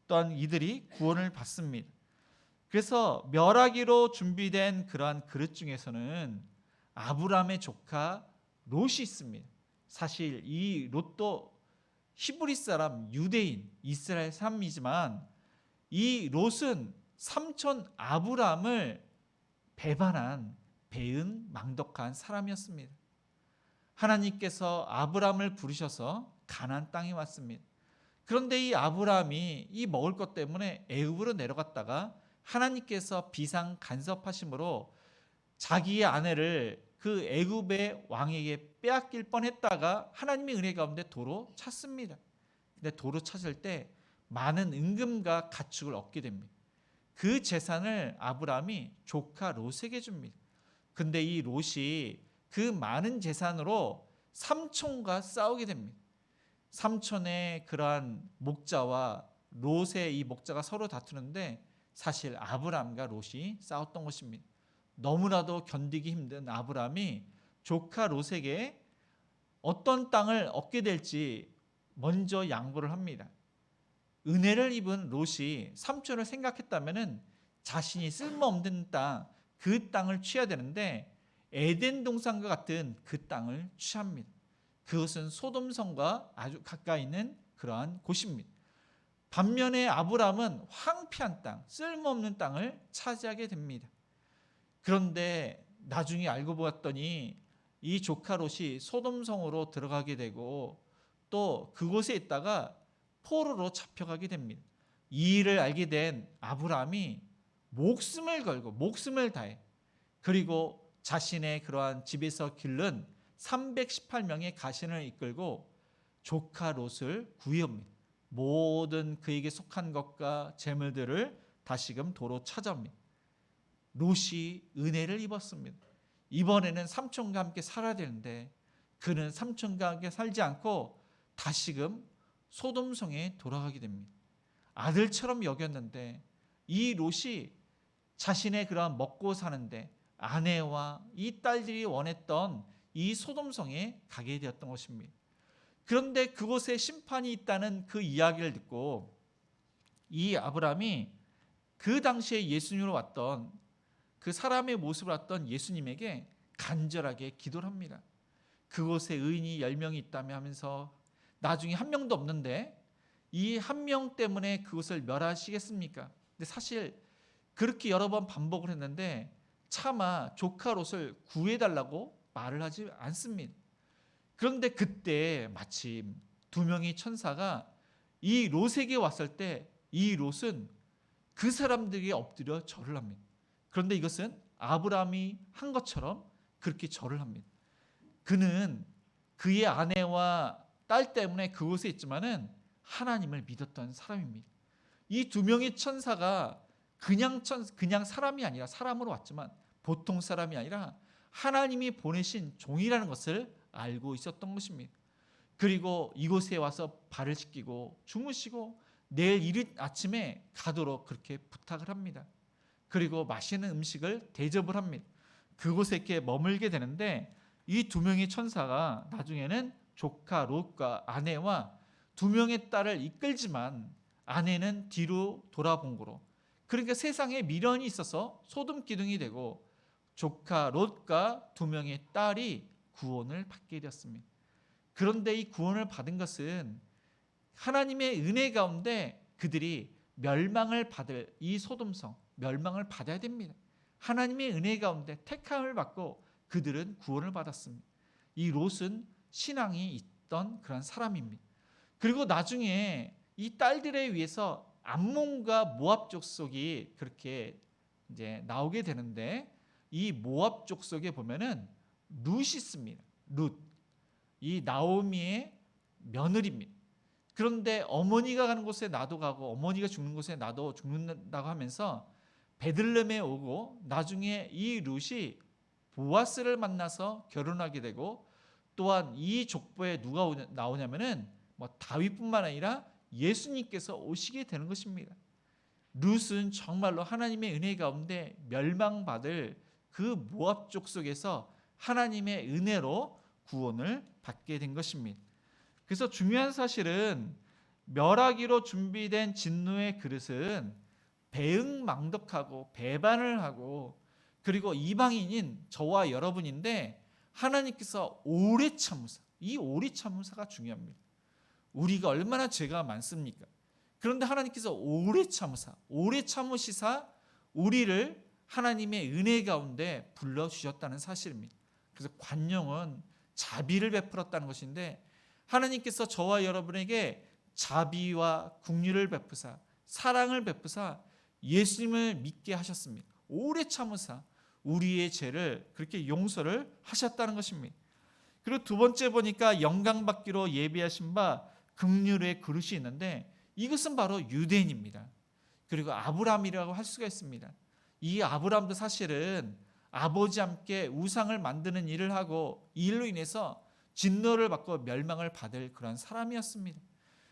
또한 이들이 구원을 받습니다. 그래서 멸하기로 준비된 그러한 그릇 중에서는 아브라함의 조카 롯이 있습니다. 사실 이 롯도 히브리 사람, 유대인, 이스라엘 사람이지만 이 롯은 삼촌 아브라함을 배반한 배은망덕한 사람이었습니다. 하나님께서 아브라함을 부르셔서 가나안 땅에 왔습니다. 그런데 이 아브라함이 이 먹을 것 때문에 애굽으로 내려갔다가 하나님께서 비상 간섭하심으로 자기의 아내를 그 애굽의 왕에게 빼앗길 뻔했다가 하나님의 은혜 가운데 도로 찾습니다. 근데 도로 찾을 때 많은 은금과 가축을 얻게 됩니다. 그 재산을 아브라함이 조카 롯에게 줍니다. 근데 이 롯이 그 많은 재산으로 삼촌과 싸우게 됩니다. 삼촌의 그러한 목자와 롯의 이 목자가 서로 다투는데 사실 아브라함과 롯이 싸웠던 것입니다. 너무나도 견디기 힘든 아브라함이 조카 롯에게 어떤 땅을 얻게 될지 먼저 양보를 합니다. 은혜를 입은 롯이 삼촌을 생각했다면 자신이 쓸모없는 땅, 그 땅을 취해야 되는데 에덴 동산과 같은 그 땅을 취합니다. 그것은 소돔성과 아주 가까이 있는 그러한 곳입니다. 반면에 아브라함은 황폐한 땅, 쓸모없는 땅을 차지하게 됩니다. 그런데 나중에 알고 보았더니 이 조카 롯이 소돔성으로 들어가게 되고 또 그곳에 있다가 포로로 잡혀가게 됩니다. 이 일을 알게 된 아브라함이 목숨을 걸고 목숨을 다해 그리고 자신의 그러한 집에서 기른 318명의 가신을 이끌고 조카 롯을 구해옵니다. 모든 그에게 속한 것과 재물들을 다시금 도로 찾아옵니다. 롯이 은혜를 입었습니다. 이번에는 삼촌과 함께 살아야 되는데 그는 삼촌과 함께 살지 않고 다시금 소돔성에 돌아가게 됩니다. 아들처럼 여겼는데 이 롯이 자신의 그런 먹고 사는데 아내와 이 딸들이 원했던 이 소돔성에 가게 되었던 것입니다. 그런데 그곳에 심판이 있다는 그 이야기를 듣고 이 아브라함이 그 당시에 예수님으로 왔던 그 사람의 모습을 왔던 예수님에게 간절하게 기도를 합니다. 그곳에 의인이 10명이 있다며 하면서 나중에 한 명도 없는데 이 한 명 때문에 그곳을 멸하시겠습니까? 근데 사실 그렇게 여러 번 반복을 했는데 차마 조카 롯을 구해달라고 말을 하지 않습니다. 그런데 그때 마침 두 명의 천사가 이 롯에게 왔을 때 이 롯은 그 사람들에게 엎드려 절을 합니다. 그런데 이것은 아브라함이 한 것처럼 그렇게 절을 합니다. 그는 그의 아내와 딸 때문에 그곳에 있지만은 하나님을 믿었던 사람입니다. 이 두 명의 천사가 그냥 사람이 아니라 사람으로 왔지만 보통 사람이 아니라 하나님이 보내신 종이라는 것을 알고 있었던 것입니다. 그리고 이곳에 와서 발을 씻기고 주무시고 내일 이른 아침에 가도록 그렇게 부탁을 합니다. 그리고 맛있는 음식을 대접을 합니다. 그곳에 이렇게 머물게 되는데 이 두 명의 천사가 나중에는 조카 롯과 아내와 두 명의 딸을 이끌지만 아내는 뒤로 돌아본 거로 그러니까 세상에 미련이 있어서 소돔 기둥이 되고 조카 롯과 두 명의 딸이 구원을 받게 되었습니다. 그런데 이 구원을 받은 것은 하나님의 은혜 가운데 그들이 멸망을 받을 이 소돔성 멸망을 받아야 됩니다. 하나님의 은혜 가운데 택함을 받고 그들은 구원을 받았습니다. 이 롯은 신앙이 있던 그런 사람입니다. 그리고 나중에 이 딸들에 의해서 암몬과 모압 족속이 그렇게 이제 나오게 되는데 이 모압 족속에 보면은 룻이 있습니다. 룻. 이 나오미의 며느리입니다. 그런데 어머니가 가는 곳에 나도 가고 어머니가 죽는 곳에 나도 죽는다고 하면서 베들레헴에 오고 나중에 이 룻이 보아스를 만나서 결혼하게 되고 또한 이 족보에 누가 나오냐면은 다윗뿐만 아니라 예수님께서 오시게 되는 것입니다. 룻은 정말로 하나님의 은혜 가운데 멸망받을 그 모압 족속에서 하나님의 은혜로 구원을 받게 된 것입니다. 그래서 중요한 사실은 멸하기로 준비된 진노의 그릇은 배응망덕하고 배반을 하고 그리고 이방인인 저와 여러분인데 하나님께서 오래 참으사, 이 오래 참으사가 중요합니다. 우리가 얼마나 죄가 많습니까? 그런데 하나님께서 오래 참으사, 오래 참으시사 우리를 하나님의 은혜 가운데 불러주셨다는 사실입니다. 그래서 관용은 자비를 베풀었다는 것인데 하나님께서 저와 여러분에게 자비와 긍휼을 베푸사 사랑을 베푸사 예수님을 믿게 하셨습니다. 오래 참으사 우리의 죄를 그렇게 용서를 하셨다는 것입니다. 그리고 두 번째 보니까 영광받기로 예비하신 바 긍휼의 그릇이 있는데 이것은 바로 유대인입니다. 그리고 아브라함이라고 할 수가 있습니다. 이 아브라함도 사실은 아버지와 함께 우상을 만드는 일을 하고 이 일로 인해서 진노를 받고 멸망을 받을 그런 사람이었습니다.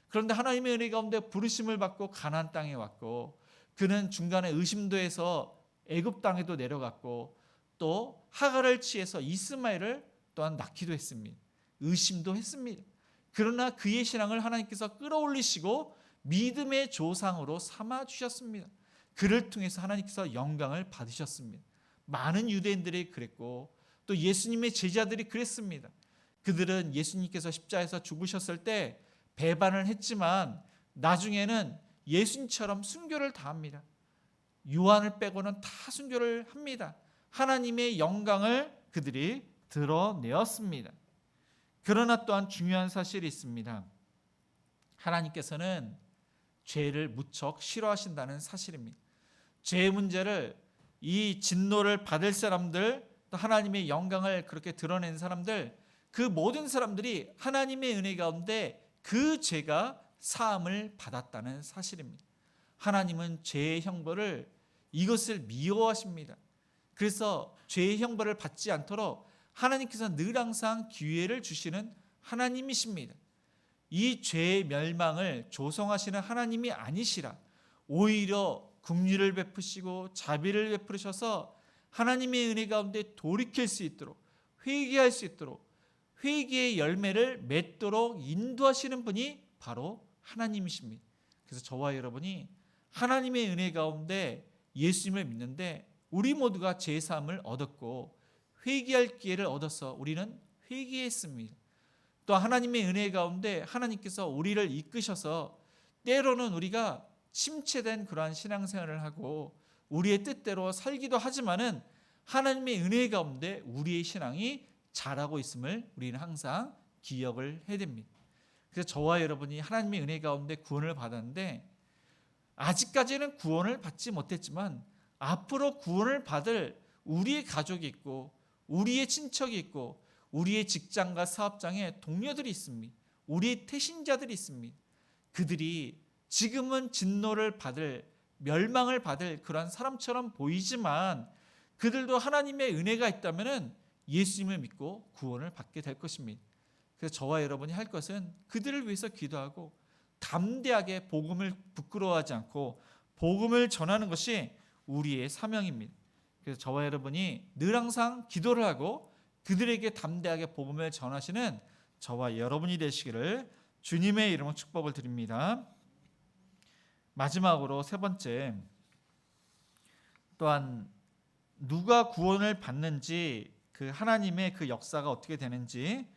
그런데 하나님의 은혜 가운데 부르심을 받고 가나안 땅에 왔고 그는 중간에 의심도에서 애굽 땅에도 내려갔고 또 하갈을 취해서 이스마엘을 또한 낳기도 했습니다. 의심도 했습니다. 그러나 그의 신앙을 하나님께서 끌어올리시고 믿음의 조상으로 삼아 주셨습니다. 그를 통해서 하나님께서 영광을 받으셨습니다. 많은 유대인들이 그랬고 또 예수님의 제자들이 그랬습니다. 그들은 예수님께서 십자가에서 죽으셨을 때 배반을 했지만 나중에는 예수님처럼 순교를 다합니다. 요한을 빼고는 다 순교를 합니다. 하나님의 영광을 그들이 드러내었습니다. 그러나 또한 중요한 사실이 있습니다. 하나님께서는 죄를 무척 싫어하신다는 사실입니다. 죄의 문제를 이 진노를 받을 사람들 또 하나님의 영광을 그렇게 드러낸 사람들 그 모든 사람들이 하나님의 은혜 가운데 그 죄가 사함을 받았다는 사실입니다. 하나님은 죄의 형벌을 이것을 미워하십니다. 그래서 죄의 형벌을 받지 않도록 하나님께서 늘 항상 기회를 주시는 하나님이십니다. 이 죄의 멸망을 조성하시는 하나님이 아니시라 오히려 긍휼을 베푸시고 자비를 베푸셔서 하나님의 은혜 가운데 돌이킬 수 있도록 회개할 수 있도록 회개의 열매를 맺도록 인도하시는 분이 바로 하나님이십니다. 그래서 저와 여러분이 하나님의 은혜 가운데 예수님을 믿는데 우리 모두가 제사함을 얻었고 회개할 기회를 얻어서 우리는 회개했습니다. 또 하나님의 은혜 가운데 하나님께서 우리를 이끄셔서 때로는 우리가 침체된 그러한 신앙생활을 하고 우리의 뜻대로 살기도 하지만은 하나님의 은혜 가운데 우리의 신앙이 자라고 있음을 우리는 항상 기억을 해야 됩니다. 그래서 저와 여러분이 하나님의 은혜 가운데 구원을 받았는데 아직까지는 구원을 받지 못했지만 앞으로 구원을 받을 우리의 가족이 있고 우리의 친척이 있고 우리의 직장과 사업장에 동료들이 있습니다. 우리의 태신자들이 있습니다. 그들이 지금은 진노를 받을 멸망을 받을 그런 사람처럼 보이지만 그들도 하나님의 은혜가 있다면 예수님을 믿고 구원을 받게 될 것입니다. 그래서 저와 여러분이 할 것은 그들을 위해서 기도하고 담대하게 복음을 부끄러워하지 않고 복음을 전하는 것이 우리의 사명입니다. 그래서 저와 여러분이 늘 항상 기도를 하고 그들에게 담대하게 복음을 전하시는 저와 여러분이 되시기를 주님의 이름으로 축복을 드립니다. 마지막으로 세 번째, 또한 누가 구원을 받는지 그 하나님의 그 역사가 어떻게 되는지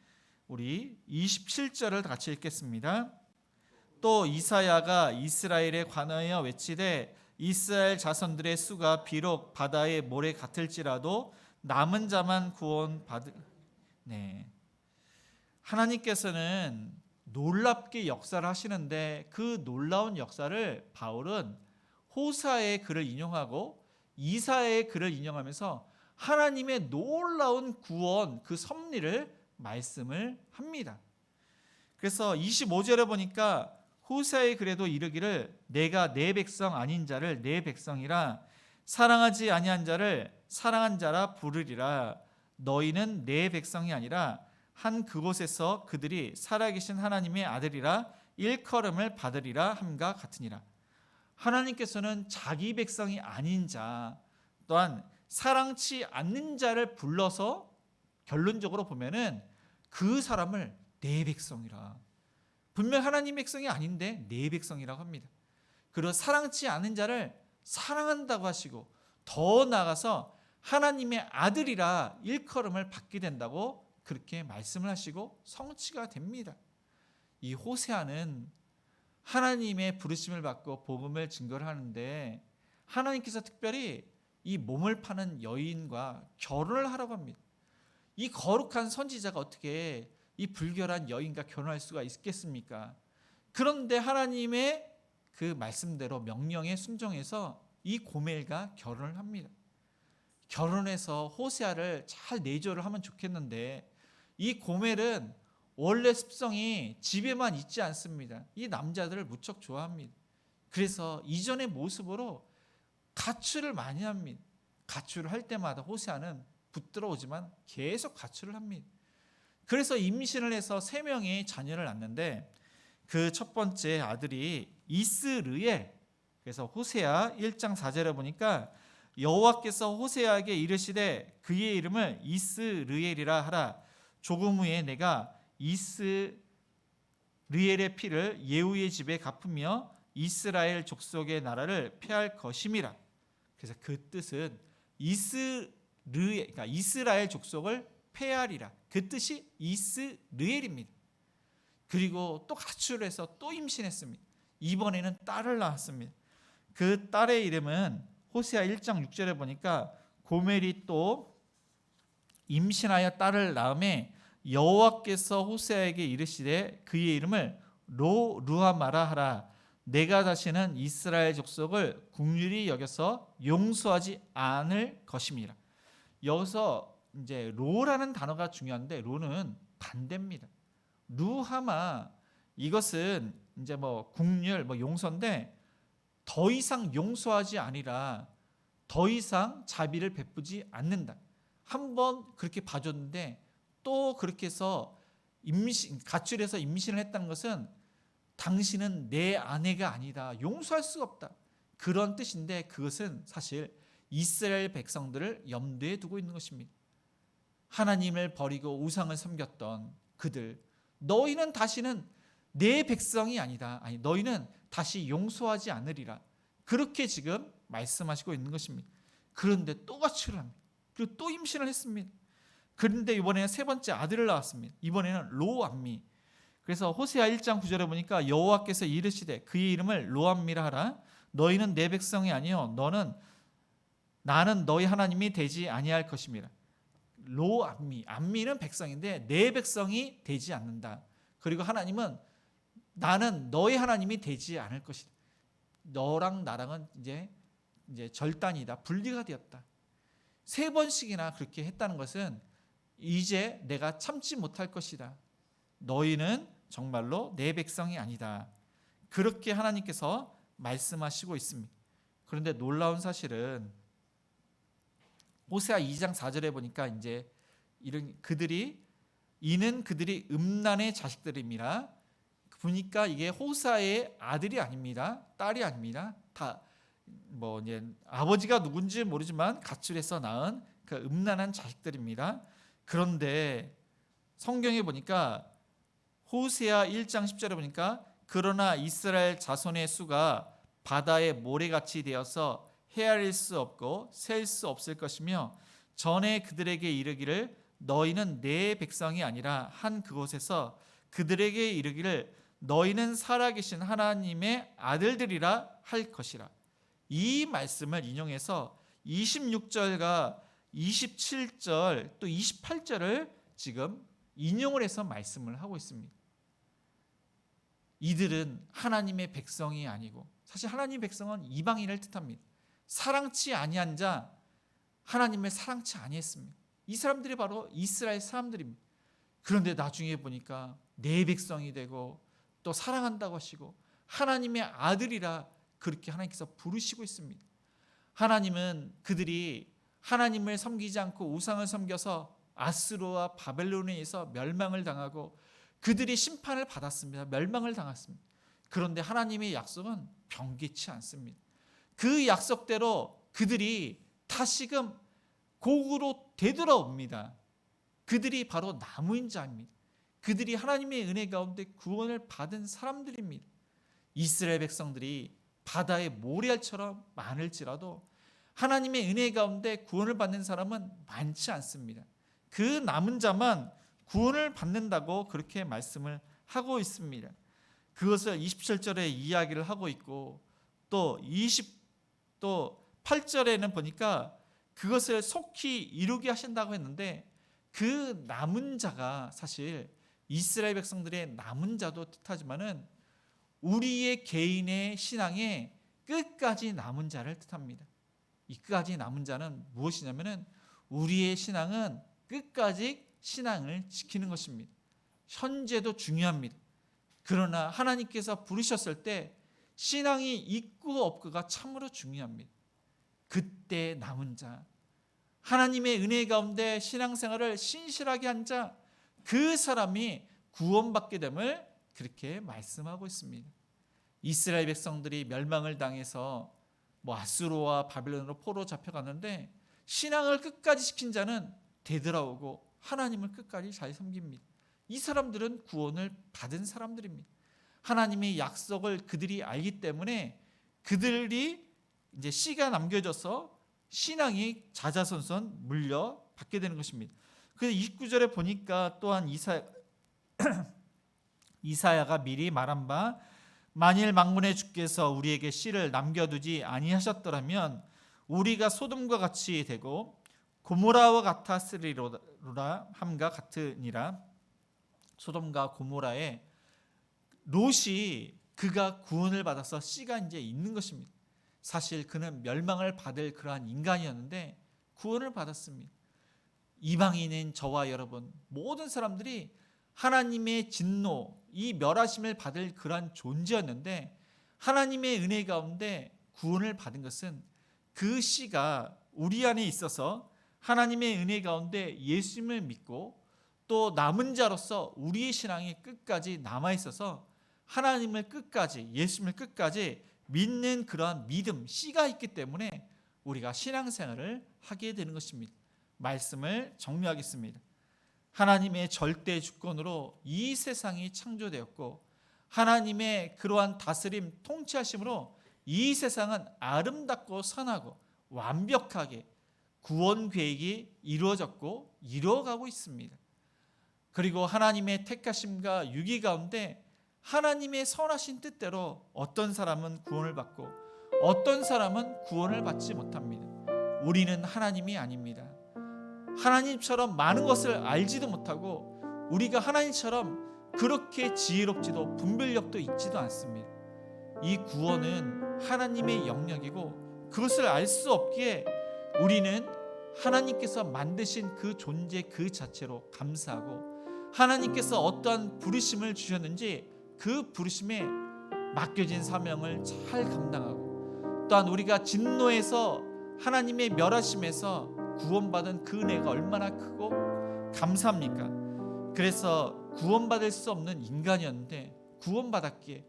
우리 27절을 같이 읽겠습니다. 또 이사야가 이스라엘에 관하여 외치되 이스라엘 자손들의 수가 비록 바다의 모래 같을지라도 남은 자만 구원받으. 네. 하나님께서는 놀랍게 역사를 하시는데 그 놀라운 역사를 바울은 호사의 글을 인용하고 이사야의 글을 인용하면서 하나님의 놀라운 구원 그 섭리를 말씀을 합니다. 그래서 25절에 보니까 호사의 글에도 이르기를 내가 내 백성 아닌 자를 내 백성이라 사랑하지 아니한 자를 사랑한 자라 부르리라. 너희는 내 백성이 아니라 한 그곳에서 그들이 살아계신 하나님의 아들이라 일컬음을 받으리라 함과 같으니라. 하나님께서는 자기 백성이 아닌 자 또한 사랑치 않는 자를 불러서 결론적으로 보면은 그 사람을 내 백성이라. 분명 하나님 백성이 아닌데 내 백성이라고 합니다. 그리고 사랑치 않은 자를 사랑한다고 하시고 더 나아가서 하나님의 아들이라 일컬음을 받게 된다고 그렇게 말씀을 하시고 성취가 됩니다. 이 호세아는 하나님의 부르심을 받고 복음을 증거를 하는데 하나님께서 특별히 이 몸을 파는 여인과 결혼을 하라고 합니다. 이 거룩한 선지자가 어떻게 이 불결한 여인과 결혼할 수가 있겠습니까? 그런데 하나님의 그 말씀대로 명령에 순종해서 이 고멜과 결혼을 합니다. 결혼해서 호세아를 잘 내조를 하면 좋겠는데 이 고멜은 원래 습성이 집에만 있지 않습니다. 이 남자들을 무척 좋아합니다. 그래서 이전의 모습으로 가출을 많이 합니다. 가출을 할 때마다 호세아는 붙들어오지만 계속 가출을 합니다. 그래서 임신을 해서 3명의 자녀를 낳는데 그 첫 번째 아들이 이스르엘. 그래서 호세아 1장 4절에 보니까 여호와께서 호세아에게 이르시되 그의 이름을 이스르엘이라 하라. 조금 후에 내가 이스르엘의 피를 예후의 집에 갚으며 이스라엘 족속의 나라를 폐할 것임이라. 그래서 그 뜻은 그러니까 이스라엘 족속을 폐하리라. 그 뜻이 이스르엘입니다. 그리고 또 가출을 해서 또 임신했습니다. 이번에는 딸을 낳았습니다. 그 딸의 이름은 호세아 1장 6절에 보니까 고멜이 또 임신하여 딸을 낳음에 여호와께서 호세아에게 이르시되 그의 이름을 루하마라 하라. 내가 다시는 이스라엘 족속을 긍휼히 여겨서 용서하지 않을 것임이라. 여기서 이제 로라는 단어가 중요한데 로는 반대입니다. 루하마 이것은 이제 긍휼 용서인데 더 이상 용서하지 아니라 더 이상 자비를 베푸지 않는다. 한번 그렇게 봐줬는데 또 그렇게 해서 가출해서 임신을 했다는 것은 당신은 내 아내가 아니다. 용서할 수가 없다. 그런 뜻인데 그것은 사실 이스라엘 백성들을 염두에 두고 있는 것입니다. 하나님을 버리고 우상을 섬겼던 그들, 너희는 다시는 내 백성이 아니다. 아니, 너희는 다시 용서하지 않으리라. 그렇게 지금 말씀하시고 있는 것입니다. 그런데 또 가출을 합니다. 그리고 또 임신을 했습니다. 그런데 이번에는 세 번째 아들을 낳았습니다. 이번에는 로암미. 그래서 호세아 1장 9절에 보니까 여호와께서 이르시되 그의 이름을 로암미라 하라. 너희는 내 백성이 아니요 나는 너희 하나님이 되지 아니할 것임이라. 로암미, 암미는 백성인데 내 백성이 되지 않는다. 그리고 하나님은 나는 너희 하나님이 되지 않을 것이다. 너랑 나랑은 이제 절단이다. 분리가 되었다. 3번씩이나 그렇게 했다는 것은 이제 내가 참지 못할 것이다. 너희는 정말로 내 백성이 아니다. 그렇게 하나님께서 말씀하시고 있습니다. 그런데 놀라운 사실은 호세아 2장 4절에 보니까 이제 이는 그들이 음란의 자식들입니다. 보니까 이게 호세아의 아들이 아닙니다. 딸이 아닙니다. 다 이제 아버지가 누군지 모르지만 가출해서 낳은 그 음란한 자식들입니다. 그런데 성경에 보니까 호세아 1장 10절에 보니까 그러나 이스라엘 자손의 수가 바다의 모래같이 되어서 헤아릴 수 없고 셀 수 없을 것이며 전에 그들에게 이르기를 너희는 내 백성이 아니라 한 그곳에서 그들에게 이르기를 너희는 살아계신 하나님의 아들들이라 할 것이라. 이 말씀을 인용해서 26절과 27절 또 28절을 지금 인용을 해서 말씀을 하고 있습니다. 이들은 하나님의 백성이 아니고 사실 하나님의 백성은 이방인을 뜻합니다. 사랑치 아니한 자 하나님을 사랑치 아니했습니다. 이 사람들이 바로 이스라엘 사람들입니다. 그런데 나중에 보니까 내 백성이 되고 또 사랑한다고 하시고 하나님의 아들이라 그렇게 하나님께서 부르시고 있습니다. 하나님은 그들이 하나님을 섬기지 않고 우상을 섬겨서 아스로와 바벨론에 의해서 멸망을 당하고 그들이 심판을 받았습니다. 멸망을 당했습니다. 그런데 하나님의 약속은 변개치 않습니다. 그 약속대로 그들이 다시금 곡으로 되돌아옵니다. 그들이 바로 나무인 자입니다. 그들이 하나님의 은혜 가운데 구원을 받은 사람들입니다. 이스라엘 백성들이 바다의 모래알처럼 많을지라도 하나님의 은혜 가운데 구원을 받는 사람은 많지 않습니다. 그 남은 자만 구원을 받는다고 그렇게 말씀을 하고 있습니다. 그것을 27절에 이야기를 하고 있고 또 8절에는 보니까 그것을 속히 이루게 하신다고 했는데 그 남은 자가 사실 이스라엘 백성들의 남은 자도 뜻하지만은 우리의 개인의 신앙의 끝까지 남은 자를 뜻합니다. 이 끝까지 남은 자는 무엇이냐면은 우리의 신앙은 끝까지 신앙을 지키는 것입니다. 현재도 중요합니다. 그러나 하나님께서 부르셨을 때 신앙이 있고 없고가 참으로 중요합니다. 그때 남은 자, 하나님의 은혜 가운데 신앙생활을 신실하게 한 자, 그 사람이 구원받게 됨을 그렇게 말씀하고 있습니다. 이스라엘 백성들이 멸망을 당해서 아수르와 바빌론으로 포로 잡혀갔는데 신앙을 끝까지 지킨 자는 되돌아오고 하나님을 끝까지 잘 섬깁니다. 이 사람들은 구원을 받은 사람들입니다. 하나님의 약속을 그들이 알기 때문에 그들이 이제 씨가 남겨져서 신앙이 자자손손 물려받게 되는 것입니다. 그래서 29절에 보니까 또한 이사야가 미리 말한 바 만일 망군의 주께서 우리에게 씨를 남겨두지 아니하셨더라면 우리가 소돔과 같이 되고 고모라와 같았으리로라 함과 같으니라. 소돔과 고모라에 롯이 그가 구원을 받아서 씨가 이제 있는 것입니다. 사실 그는 멸망을 받을 그러한 인간이었는데 구원을 받았습니다. 이방인인 저와 여러분 모든 사람들이 하나님의 진노, 이 멸하심을 받을 그러한 존재였는데 하나님의 은혜 가운데 구원을 받은 것은 그 씨가 우리 안에 있어서 하나님의 은혜 가운데 예수님을 믿고 또 남은 자로서 우리의 신앙이 끝까지 남아있어서 하나님을 끝까지, 예수님을 끝까지 믿는 그러한 믿음, 씨가 있기 때문에 우리가 신앙생활을 하게 되는 것입니다. 말씀을 정리하겠습니다. 하나님의 절대 주권으로 이 세상이 창조되었고 하나님의 그러한 다스림, 통치하심으로 이 세상은 아름답고 선하고 완벽하게 구원 계획이 이루어졌고 이루어가고 있습니다. 그리고 하나님의 택하심과 유기 가운데 하나님의 선하신 뜻대로 어떤 사람은 구원을 받고 어떤 사람은 구원을 받지 못합니다. 우리는 하나님이 아닙니다. 하나님처럼 많은 것을 알지도 못하고 우리가 하나님처럼 그렇게 지혜롭지도 분별력도 있지도 않습니다. 이 구원은 하나님의 영역이고 그것을 알 수 없기에 우리는 하나님께서 만드신 그 존재 그 자체로 감사하고 하나님께서 어떠한 부르심을 주셨는지 그 부르심에 맡겨진 사명을 잘 감당하고 또한 우리가 진노에서 하나님의 멸하심에서 구원받은 그 은혜가 얼마나 크고 감사합니까? 그래서 구원받을 수 없는 인간이었는데 구원받았기에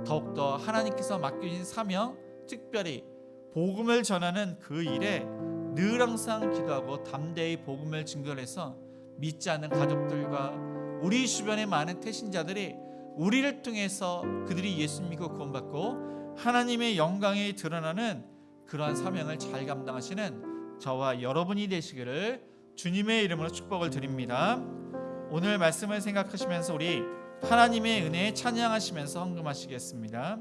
더욱더 하나님께서 맡겨진 사명, 특별히 복음을 전하는 그 일에 늘 항상 기도하고 담대히 복음을 증거해서 믿지 않는 가족들과 우리 주변의 많은 태신자들이 우리를 통해서 그들이 예수 믿고 구원받고 하나님의 영광이 드러나는 그러한 사명을 잘 감당하시는 저와 여러분이 되시기를 주님의 이름으로 축복을 드립니다. 오늘 말씀을 생각하시면서 우리 하나님의 은혜에 찬양하시면서 헌금하시겠습니다.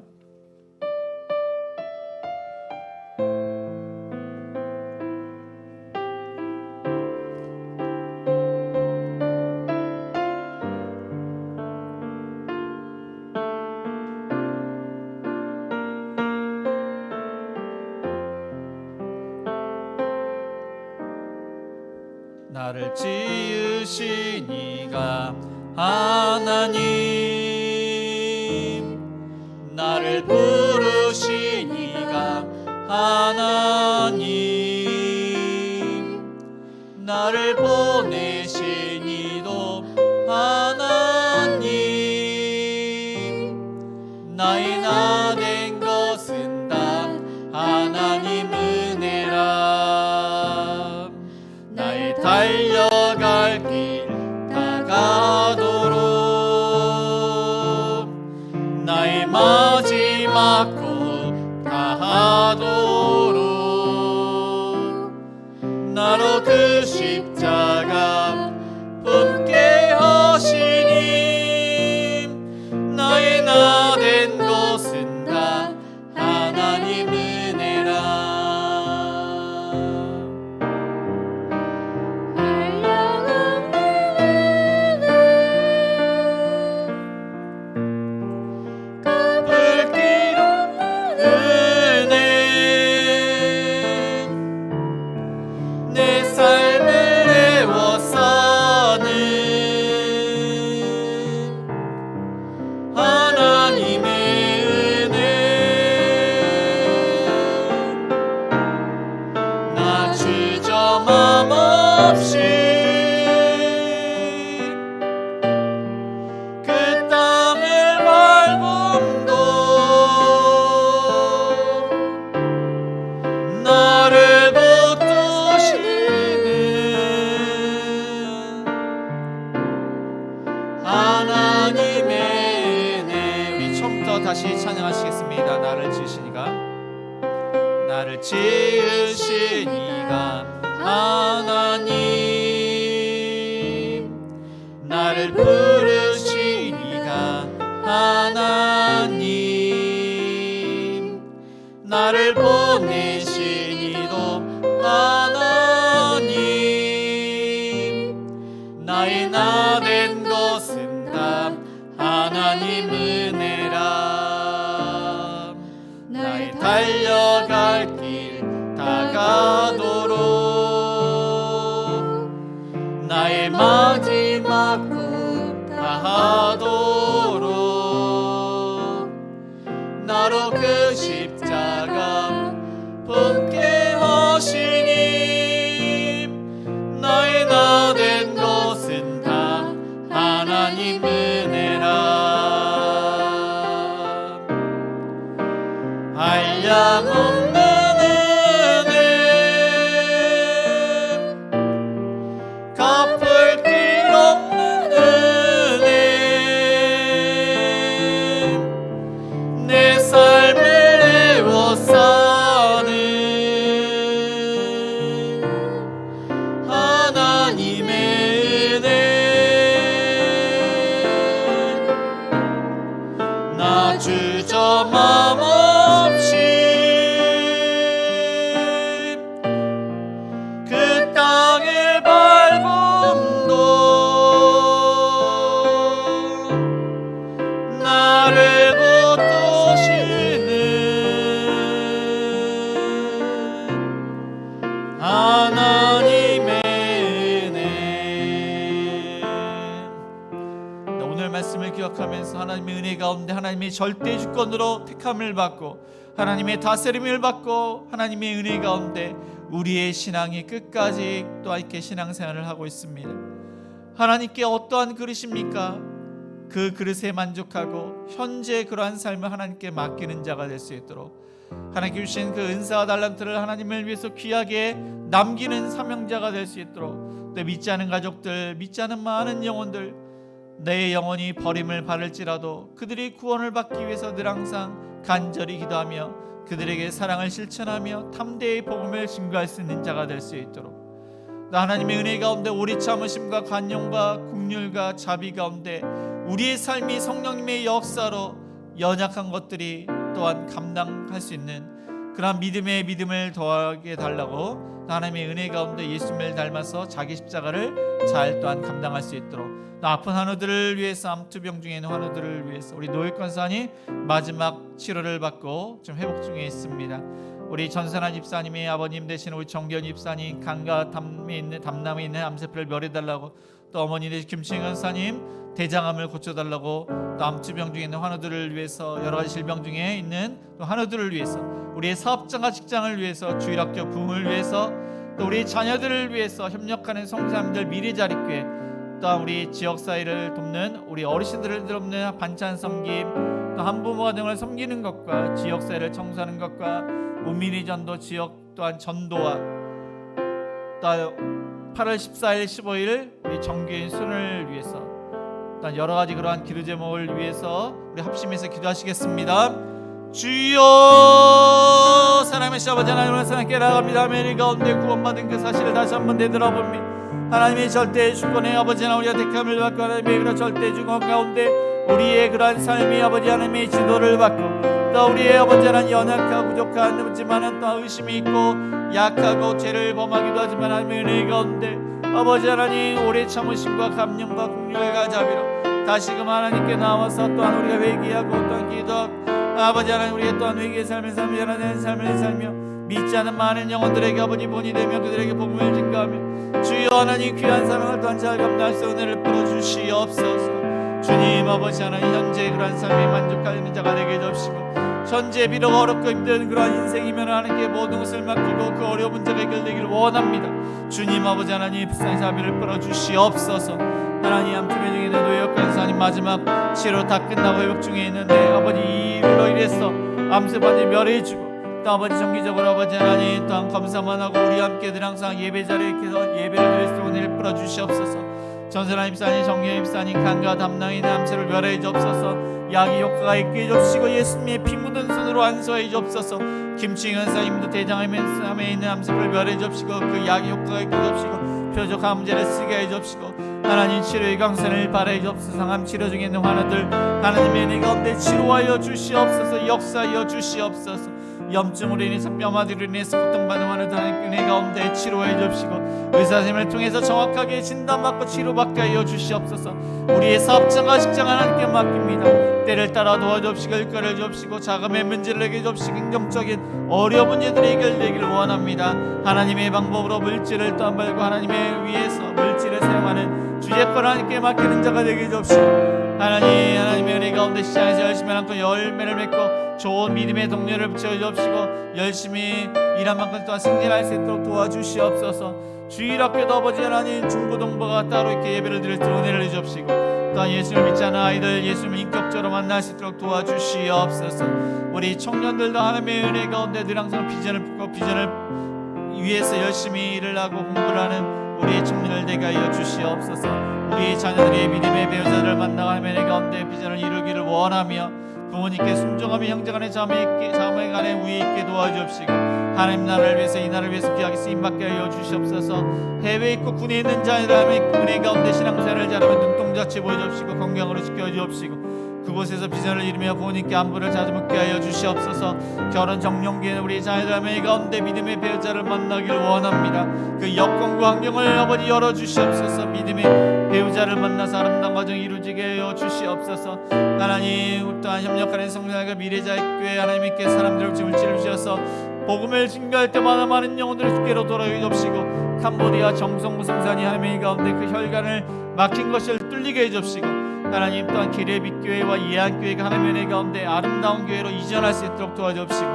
나를 지으신 이가 하나님, 나를 부르신 이가 하나님, 나를 보내신 이도 하나님, 나의 나 된 것은 다 하나님 은혜라. 나의 달려갈 길 다가도록 나의 마지막 곳 다하도록 나로 그 십자가 붙게 하시니 나의 나 된 것은 다 하나님 은혜라. 불길 없는 은혜 내 삶을 애워싸는 하나님의 은혜 나 주저맘 없이 그 땅을 밟음도 나를 붙드시는 하나님의 은혜. 우리 처음부터 다시 찬양하시겠습니다. 나를 지으시니가 나를 지으시니가 하나님 나를 부르시니가 하나님 나를 보내시니도 하나님 나의 나 된 것은 다 하나님 은혜라. 나의 달려갈 길 다가도록 나의 마지막 꿈 다하도록 나로 그 십자가 붙게 하시니 나의 나 된 것은 다 하나님 은혜라. 한량없는 은혜 갚을 길 없는 은혜 내 삶을 애워싸는 하나님의 은혜 나 주저맘 없이 그 땅을 밟음도 나를 붙드시는 하나님의 은혜. 오늘 말씀을 기억하면서 하나님의 은혜 가운데 하나님의 절대 주권으로 택함을 받고 하나님의 다스림을 받고 하나님의 은혜 가운데 우리의 신앙이 끝까지 또한 이렇게 신앙생활을 하고 있습니다. 하나님께 어떠한 그릇입니까? 그 그릇에 만족하고 현재 그러한 삶을 하나님께 맡기는 자가 될 수 있도록 하나님께 주신 그 은사와 달란트를 하나님을 위해서 귀하게 남기는 사명자가 될 수 있도록 또 믿지 않은 가족들, 믿지 않은 많은 영혼들 내 영혼이 버림을 받을지라도 그들이 구원을 받기 위해서 늘 항상 간절히 기도하며 그들에게 사랑을 실천하며 탐대의 복음을 증거할 수 있는 자가 될 수 있도록 나 하나님의 은혜 가운데 오래 참으심과 관용과 긍휼과 자비 가운데 우리의 삶이 성령님의 역사로 연약한 것들이 또한 감당할 수 있는 그런 믿음의 믿음을 더하게 달라고 하나님의 은혜 가운데 예수님을 닮아서 자기 십자가를 잘 또한 감당할 수 있도록 나 아픈 환우들을 위해서 암투병 중에 있는 환우들을 위해서 우리 노익권사님 마지막 치료를 받고 좀 회복 중에 있습니다. 우리 전선아 집사님의 아버님 되신 우리 정견 집사님 간과 담남에 있는 암세포를 멸해달라고 또 어머니 되신 김치영 권사님 대장암을 고쳐달라고 또 암투병 중에 있는 환우들을 위해서 여러 가지 질병 중에 있는 또 환우들을 위해서 우리의 사업장과 직장을 위해서 주일학교 부흥을 위해서 또 우리 자녀들을 위해서 협력하는 성사님들 미래자립교회 또 우리 지역사회를 돕는 우리 어르신들을 돕는 반찬 섬김 또 한부모 가정을 섬기는 것과 지역사회를 청소하는 것과 우민희 전도 지역 또한 전도와 또 8월 14일 15일 우리 정규인 순을 위해서 또한 여러 가지 그러한 기도 제목을 위해서 우리 합심해서 기도하시겠습니다. 주여 사랑의 아버지 하나님을 사랑 깨달아갑니다. 하나님 가운데 구원받은 그 사실을 다시 한번 되돌아봅니다. 하나님의 절대 주권의 아버지 하나님 우리가 택함을 받고 하나님의 그런 절대 주권 가운데 우리의 그러한 삶이 아버지 하나님의 지도를 받고 또 우리의 아버지 하나님 연약하고 부족한 하지만은 또 의심이 있고 약하고 죄를 범하기도 하지만 하나님의 은혜 가운데 아버지 하나님 오래 참으심과 감령과 긍휼과 자비로 다시금 하나님께 나와서 또한 우리가 회개하고 또한 기도하고 아버지 하나님 우리의 또한 회개의 삶을 살며 하나님의 삶을 살며 믿지 않은 많은 영혼들에게 아버지 본이 되며 그들에게 복음을 증가하며 주여 하나님 귀한 사랑을 또한 잘 감당할 수 은혜를 풀어주시옵소서. 주님 아버지 하나님 현재 그러한 삶에 만족하는 자가 되게 해주시고 현재 비록 어렵고 힘든 그러한 인생이면 하나님께 모든 것을 맡기고 그 어려운 문제가 해결되기를 원합니다. 주님 아버지 하나님 불쌍히 자비를 풀어주시옵소서. 하나님 암투병 중에 있는 노역한 하나님 마지막 치료 다 끝나고 회복 중에 있는데 아버지 이 일로 인해서 암세반이 멸해주고 또 아버지 정기적으로 아버지 하나님 또한 검사만 하고 우리 함께 늘 항상 예배 자리에 계속 예배를 드릴 수 있는 은혜를 풀어주시옵소서. 전선한 입사님 정령 입사님 간과 담낭의 암세를 멸해 주옵소서. 약이 효과가 있게 해주시고 예수님의 피 묻은 손으로 안수해 주옵소서. 김치현 사님도 대장암에 있는 암세를 멸해 주옵시고 그 약이 효과가 있게 해주시고 표적한 문제를 쓰게 해 주옵시고 하나님 치료의 강선을 바라해 주옵소서. 상암 치료 중에 있는 환우들 하나님의 은혜 가운데 치료하여 주시옵소서. 역사하여 주시옵소서. 염증으로 인해서 뼈마디로 인해서 고통받는 환우들 은혜 가운데 치료해 주옵시고 의사선생님을 통해서 정확하게 진단받고 치료받게 하여 주시옵소서. 우리의 사업장과 직장 하나님께 맡깁니다. 때를 따라 도와주옵시고 일거를 주옵시고 자금의 문제를 해결해 주옵시고 행정적인 어려운 문제들이 해결되기를 원합니다. 하나님의 방법으로 물질을 또한 벌고 하나님의 위해서 물질을 사용하는 주제권 하나님께 맡기는 자가 되게 해주옵시고 하나님의 은혜 가운데 시장에서 열심히 하는 그 열매를 맺고 좋은 믿음의 동료를 붙여주옵시고 열심히 일한 만큼 또한 승리할 수 있도록 도와주시옵소서. 주일학교도 아버지 하나님 중고등부가 따로 이렇게 예배를 드릴 때 은혜를 해주옵시고 또한 예수를 믿지 않은 아이들 예수님을 인격적으로 만날 수 있도록 도와주시옵소서. 우리 청년들도 하나님의 은혜 가운데 늘 항상 비전을 품고 비전을 위해서 열심히 일을 하고 공부를 하는 우리의 청년을 되게 하여 주시옵소서. 우리 자녀들이 믿음의 배우자를 만나고 하나님의 은혜 가운데 비전을 이루기를 원하며 부모님께 순종하며 형제간의 자매간의 우애 있게 도와주옵시고 하나님 나라를 위해서 이 나라를 위해서 귀하게 쓰임받게 하여 주시옵소서. 해외에 있고 군에 있는 자녀들 하나님의 은혜 가운데 신앙생활을 잘하며 눈동자치 보여주옵시고 건강으로 지켜주옵시고 그곳에서 비전을 이루며 부모님께 안부를 자주 묻게 하여 주시옵소서. 결혼 정령기에는 우리 자녀들 하나님 가운데 믿음의 배우자를 만나기를 원합니다. 그 여건과 환경을 아버지 열어주시옵소서. 믿음의 배우자를 만나서 아름다운 가정 이루어지게 하여 주시옵소서. 하나님 또한 협력하는 성령과 미래자의 교회 하나님께 사람들을 물질을 주셔서 복음을 증거할 때마다 많은 영혼들을 주께로 돌아오게 주옵시고 캄보디아 정성무 성산이 하나님의 가운데 그 혈관을 막힌 것을 뚫리게 해주옵시고 하나님 또한 기레빛교회와 예안교회가 하나님의 은혜 가운데 아름다운 교회로 이전할 수 있도록 도와주옵시고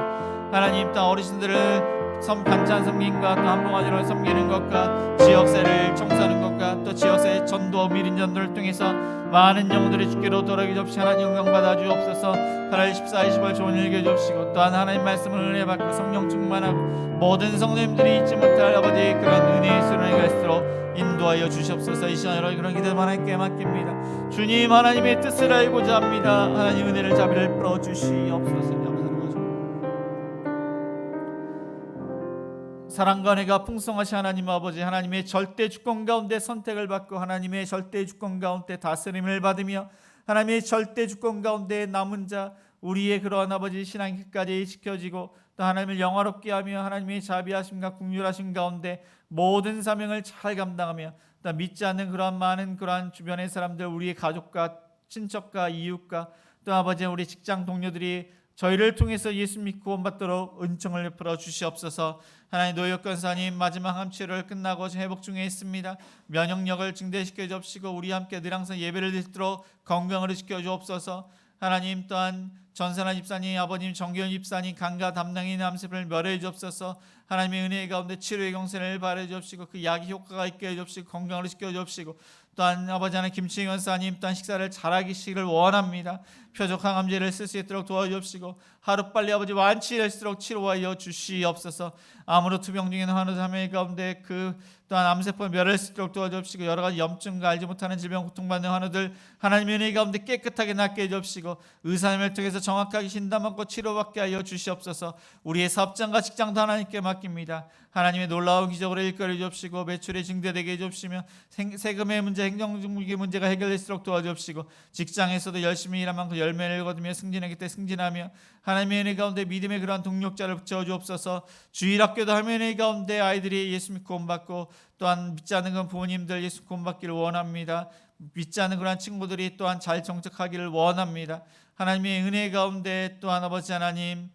하나님 또한 어르신들을 반찬 섬김과 또 한봉아지로 섬기는 것과 지역사회를 청소하는 것과 또 지역사회 전도 미린 전도를 통해서 많은 영혼들이 주께로 돌아오게 주옵시고 하나님 영광 받아 주옵소서. 8월 14, 20월 좋은 일 주옵시고 또한 하나님 말씀을 은혜 받고 성령 충만하고 모든 성도님들이 잊지 못할 아버지 그런 은혜의 수련회 갈수록 인도하여 주시옵소서. 이 시간 여러 그런 기도를 하나님께 맡깁니다. 주님 하나님의 뜻을 알고자 합니다. 하나님 은혜를 자비를 풀어 주시옵소서. 사랑과 은혜가 풍성하신 하나님 아버지 하나님의 절대 주권 가운데 선택을 받고 하나님의 절대 주권 가운데 다스림을 받으며 하나님의 절대 주권 가운데 남은 자 우리의 그러한 아버지 신앙 끝까지 지켜지고 또 하나님을 영화롭게 하며 하나님의 자비하심과 긍휼하심 가운데 모든 사명을 잘 감당하며 또 믿지 않는 그러한 많은 그러한 주변의 사람들 우리의 가족과 친척과 이웃과 또 아버지 우리 직장 동료들이 저희를 통해서 예수 믿고 구원받도록 은총을 베풀어 주시옵소서. 하나님 노역권사님 마지막 암치료를 끝나고 회복 중에 있습니다. 면역력을 증대시켜 주옵시고 우리 함께 늘 항상 예배를 드리도록 건강을 지켜 주옵소서. 하나님 또한 전선한 집사님 아버님 정기현 집사님 간과 담낭의 암세를 멸해 주옵소서. 하나님의 은혜 가운데 치료의 경선을 바래 주옵시고 그 약이 효과가 있게 해 주옵시고 건강을 지켜 주옵시고 또한 아버지 하나님 김치현 사님 또한 식사를 잘하기를 원합니다. 표적 항암제를 쓸 수 있도록 도와주옵시고 하루빨리 아버지 완치할수록 치료하여 주시옵소서. 암으로 투병 중인 환우들 하나님 가운데 그 또한 암세포 멸할 수 있도록 도와주옵시고 여러 가지 염증과 알지 못하는 질병 고통받는 환우들 하나님의 은혜 가운데 깨끗하게 낫게 해주옵시고 의사님을 통해서 정확하게 진단받고 치료받게 하여 주시옵소서. 우리의 사업장과 직장도 하나님께 맡깁니다. 하나님의 놀라운 기적으로 일거리 주옵시고 매출이 증대되게 해주옵시며 세금의 문제, 행정무기 문제가 해결될수록 도와주옵시고 직장에서도 열심히 일한 만큼 열매를 거두며 승진하기 때 승진하며 하나님의 은혜 가운데 믿음의 그러한 동력자를 붙여 주옵소서. 주일학교도 하나님의 은혜 가운데 아이들이 예수 믿고 구원받고 또한 믿지 않는 그런 부모님들 예수 구원받기를 원합니다. 믿지 않는 그러한 친구들이 또한 잘 정착하기를 원합니다. 하나님의 은혜 가운데 또한 아버지 하나님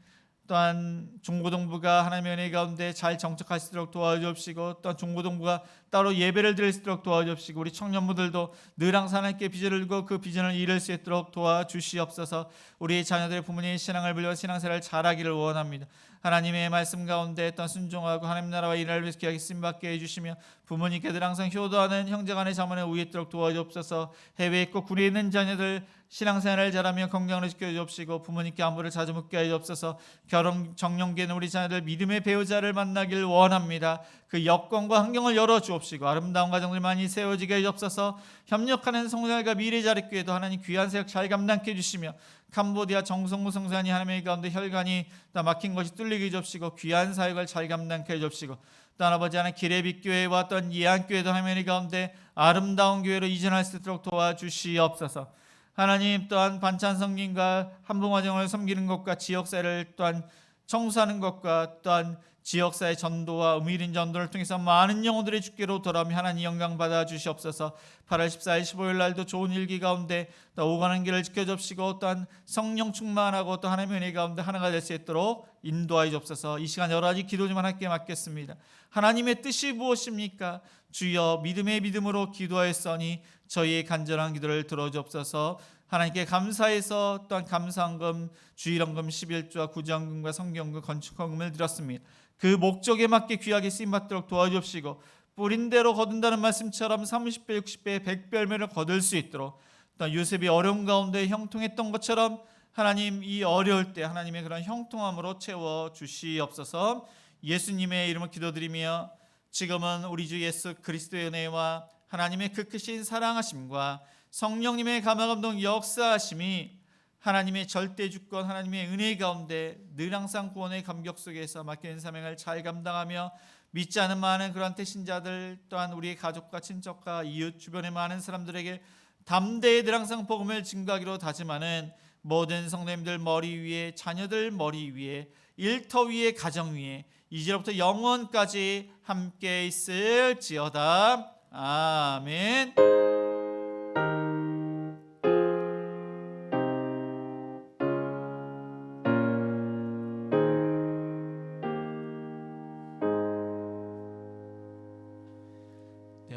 또한 중고등부가 하나님의 은혜 가운데 잘 정착할 수 있도록 도와주옵시고 또한 중고등부가 따로 예배를 드릴 수 있도록 도와주옵시고 우리 청년부들도 늘 항상 하나님께 비전을 들고 그 비전을 이룰 수 있도록 도와주시옵소서. 우리 자녀들의 부모님의 신앙을 불려 신앙생활을 잘하기를 원합니다. 하나님의 말씀 가운데 또한 순종하고 하나님 나라와 일을 위해서 귀하게 쓰임받게 해주시며 부모님께 늘 항상 효도하는 형제간의 자문에 우위있도록 도와주옵소서. 해외에 있고 군에 있는 자녀들 신앙생활을 잘하며 건강을 지켜주옵시고 부모님께 안부를 자주 묻게 해주옵소서. 결혼 정년기에는 우리 자녀들 믿음의 배우자를 만나길 원합니다. 그 여건과 환경을 열어주옵시고 아름다운 가정들 많이 세워지게 해주옵소서. 협력하는 성도들과 미래 자립교회도 하나님 귀한 사역 잘 감당케 해주시며 캄보디아 정성무 성산이 하나님의 가운데 혈관이 막힌 것이 뚫리게 해주옵시고 귀한 사역을 잘 감당케 해주옵시고 또한 아버지 하나님 기레빗교회와 또한 예안교회도 하나님의 가운데 아름다운 교회로 이전할 수 있도록 도와주시옵소서. 하나님 또한 반찬 성김과 한봉화정을 섬기는 것과 지역사회를 또한 청소하는 것과 또한 지역사회 전도와 의미있는 전도를 통해서 많은 영혼들의 주께로 돌아오며 하나님 영광 받아 주시옵소서. 8월 14일 15일 날도 좋은 일기 가운데 또 오가는 길을 지켜주옵시고 또한 성령 충만하고 또 하나님의 은혜 가운데 하나가 될 수 있도록 인도하여 주옵소서. 이 시간 여러 가지 기도 좀 하나님께 맡겠습니다. 하나님의 뜻이 무엇입니까? 주여 믿음의 믿음으로 기도하였으니 저희의 간절한 기도를 들어주옵소서. 하나님께 감사해서 또한 감사헌금, 주일헌금, 11조와 구제헌금과 성경금, 건축헌금을 드렸습니다. 그 목적에 맞게 귀하게 쓰임받도록 도와주옵시고 뿌린 대로 거둔다는 말씀처럼 30배, 60배, 100배 열매를 거둘 수 있도록 또 요셉이 어려운 가운데 형통했던 것처럼 하나님 이 어려울 때 하나님의 그런 형통함으로 채워주시옵소서. 예수님의 이름으로 기도드리며 지금은 우리 주 예수 그리스도의 은혜와 하나님의 그 크신 사랑하심과 성령님의 감화감동 역사하심이 하나님의 절대 주권 하나님의 은혜 가운데 늘 항상 구원의 감격 속에서 맡겨진 사명을 잘 감당하며 믿지 않은 많은 그런 태신자들 또한 우리의 가족과 친척과 이웃 주변의 많은 사람들에게 담대히 늘 항상 복음을 증거하기로 다짐하는 모든 성도님들 머리 위에 자녀들 머리 위에 일터 위에 가정 위에 이제로부터 영원까지 함께 있을지어다. 아멘.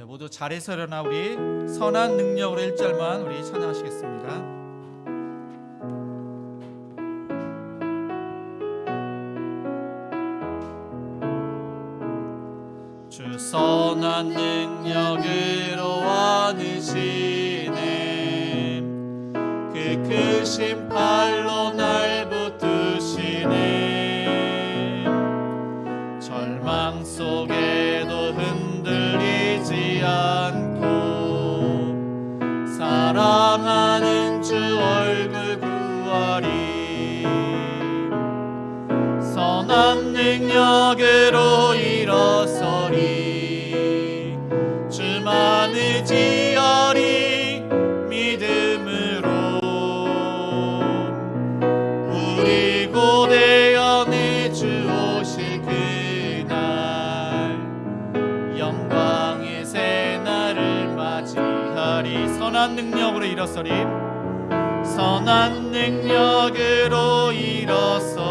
모두 자리에서 일어나 우리 선한 능력으로 1절만 우리 찬양하시겠습니다. 주 선한 능력으로 와드시네 그 크신 팔로 날 붙드시네 절망 속에도 흔들리지 않고 사랑하는 주 얼굴 구하리 선한 능력으로 일어서리 주만 의지하리 믿음으로 우리 고대여 내 주 오실 그날 영광의 새날을 맞이하리 선한 능력으로 일어서리 선한 능력으로 일어서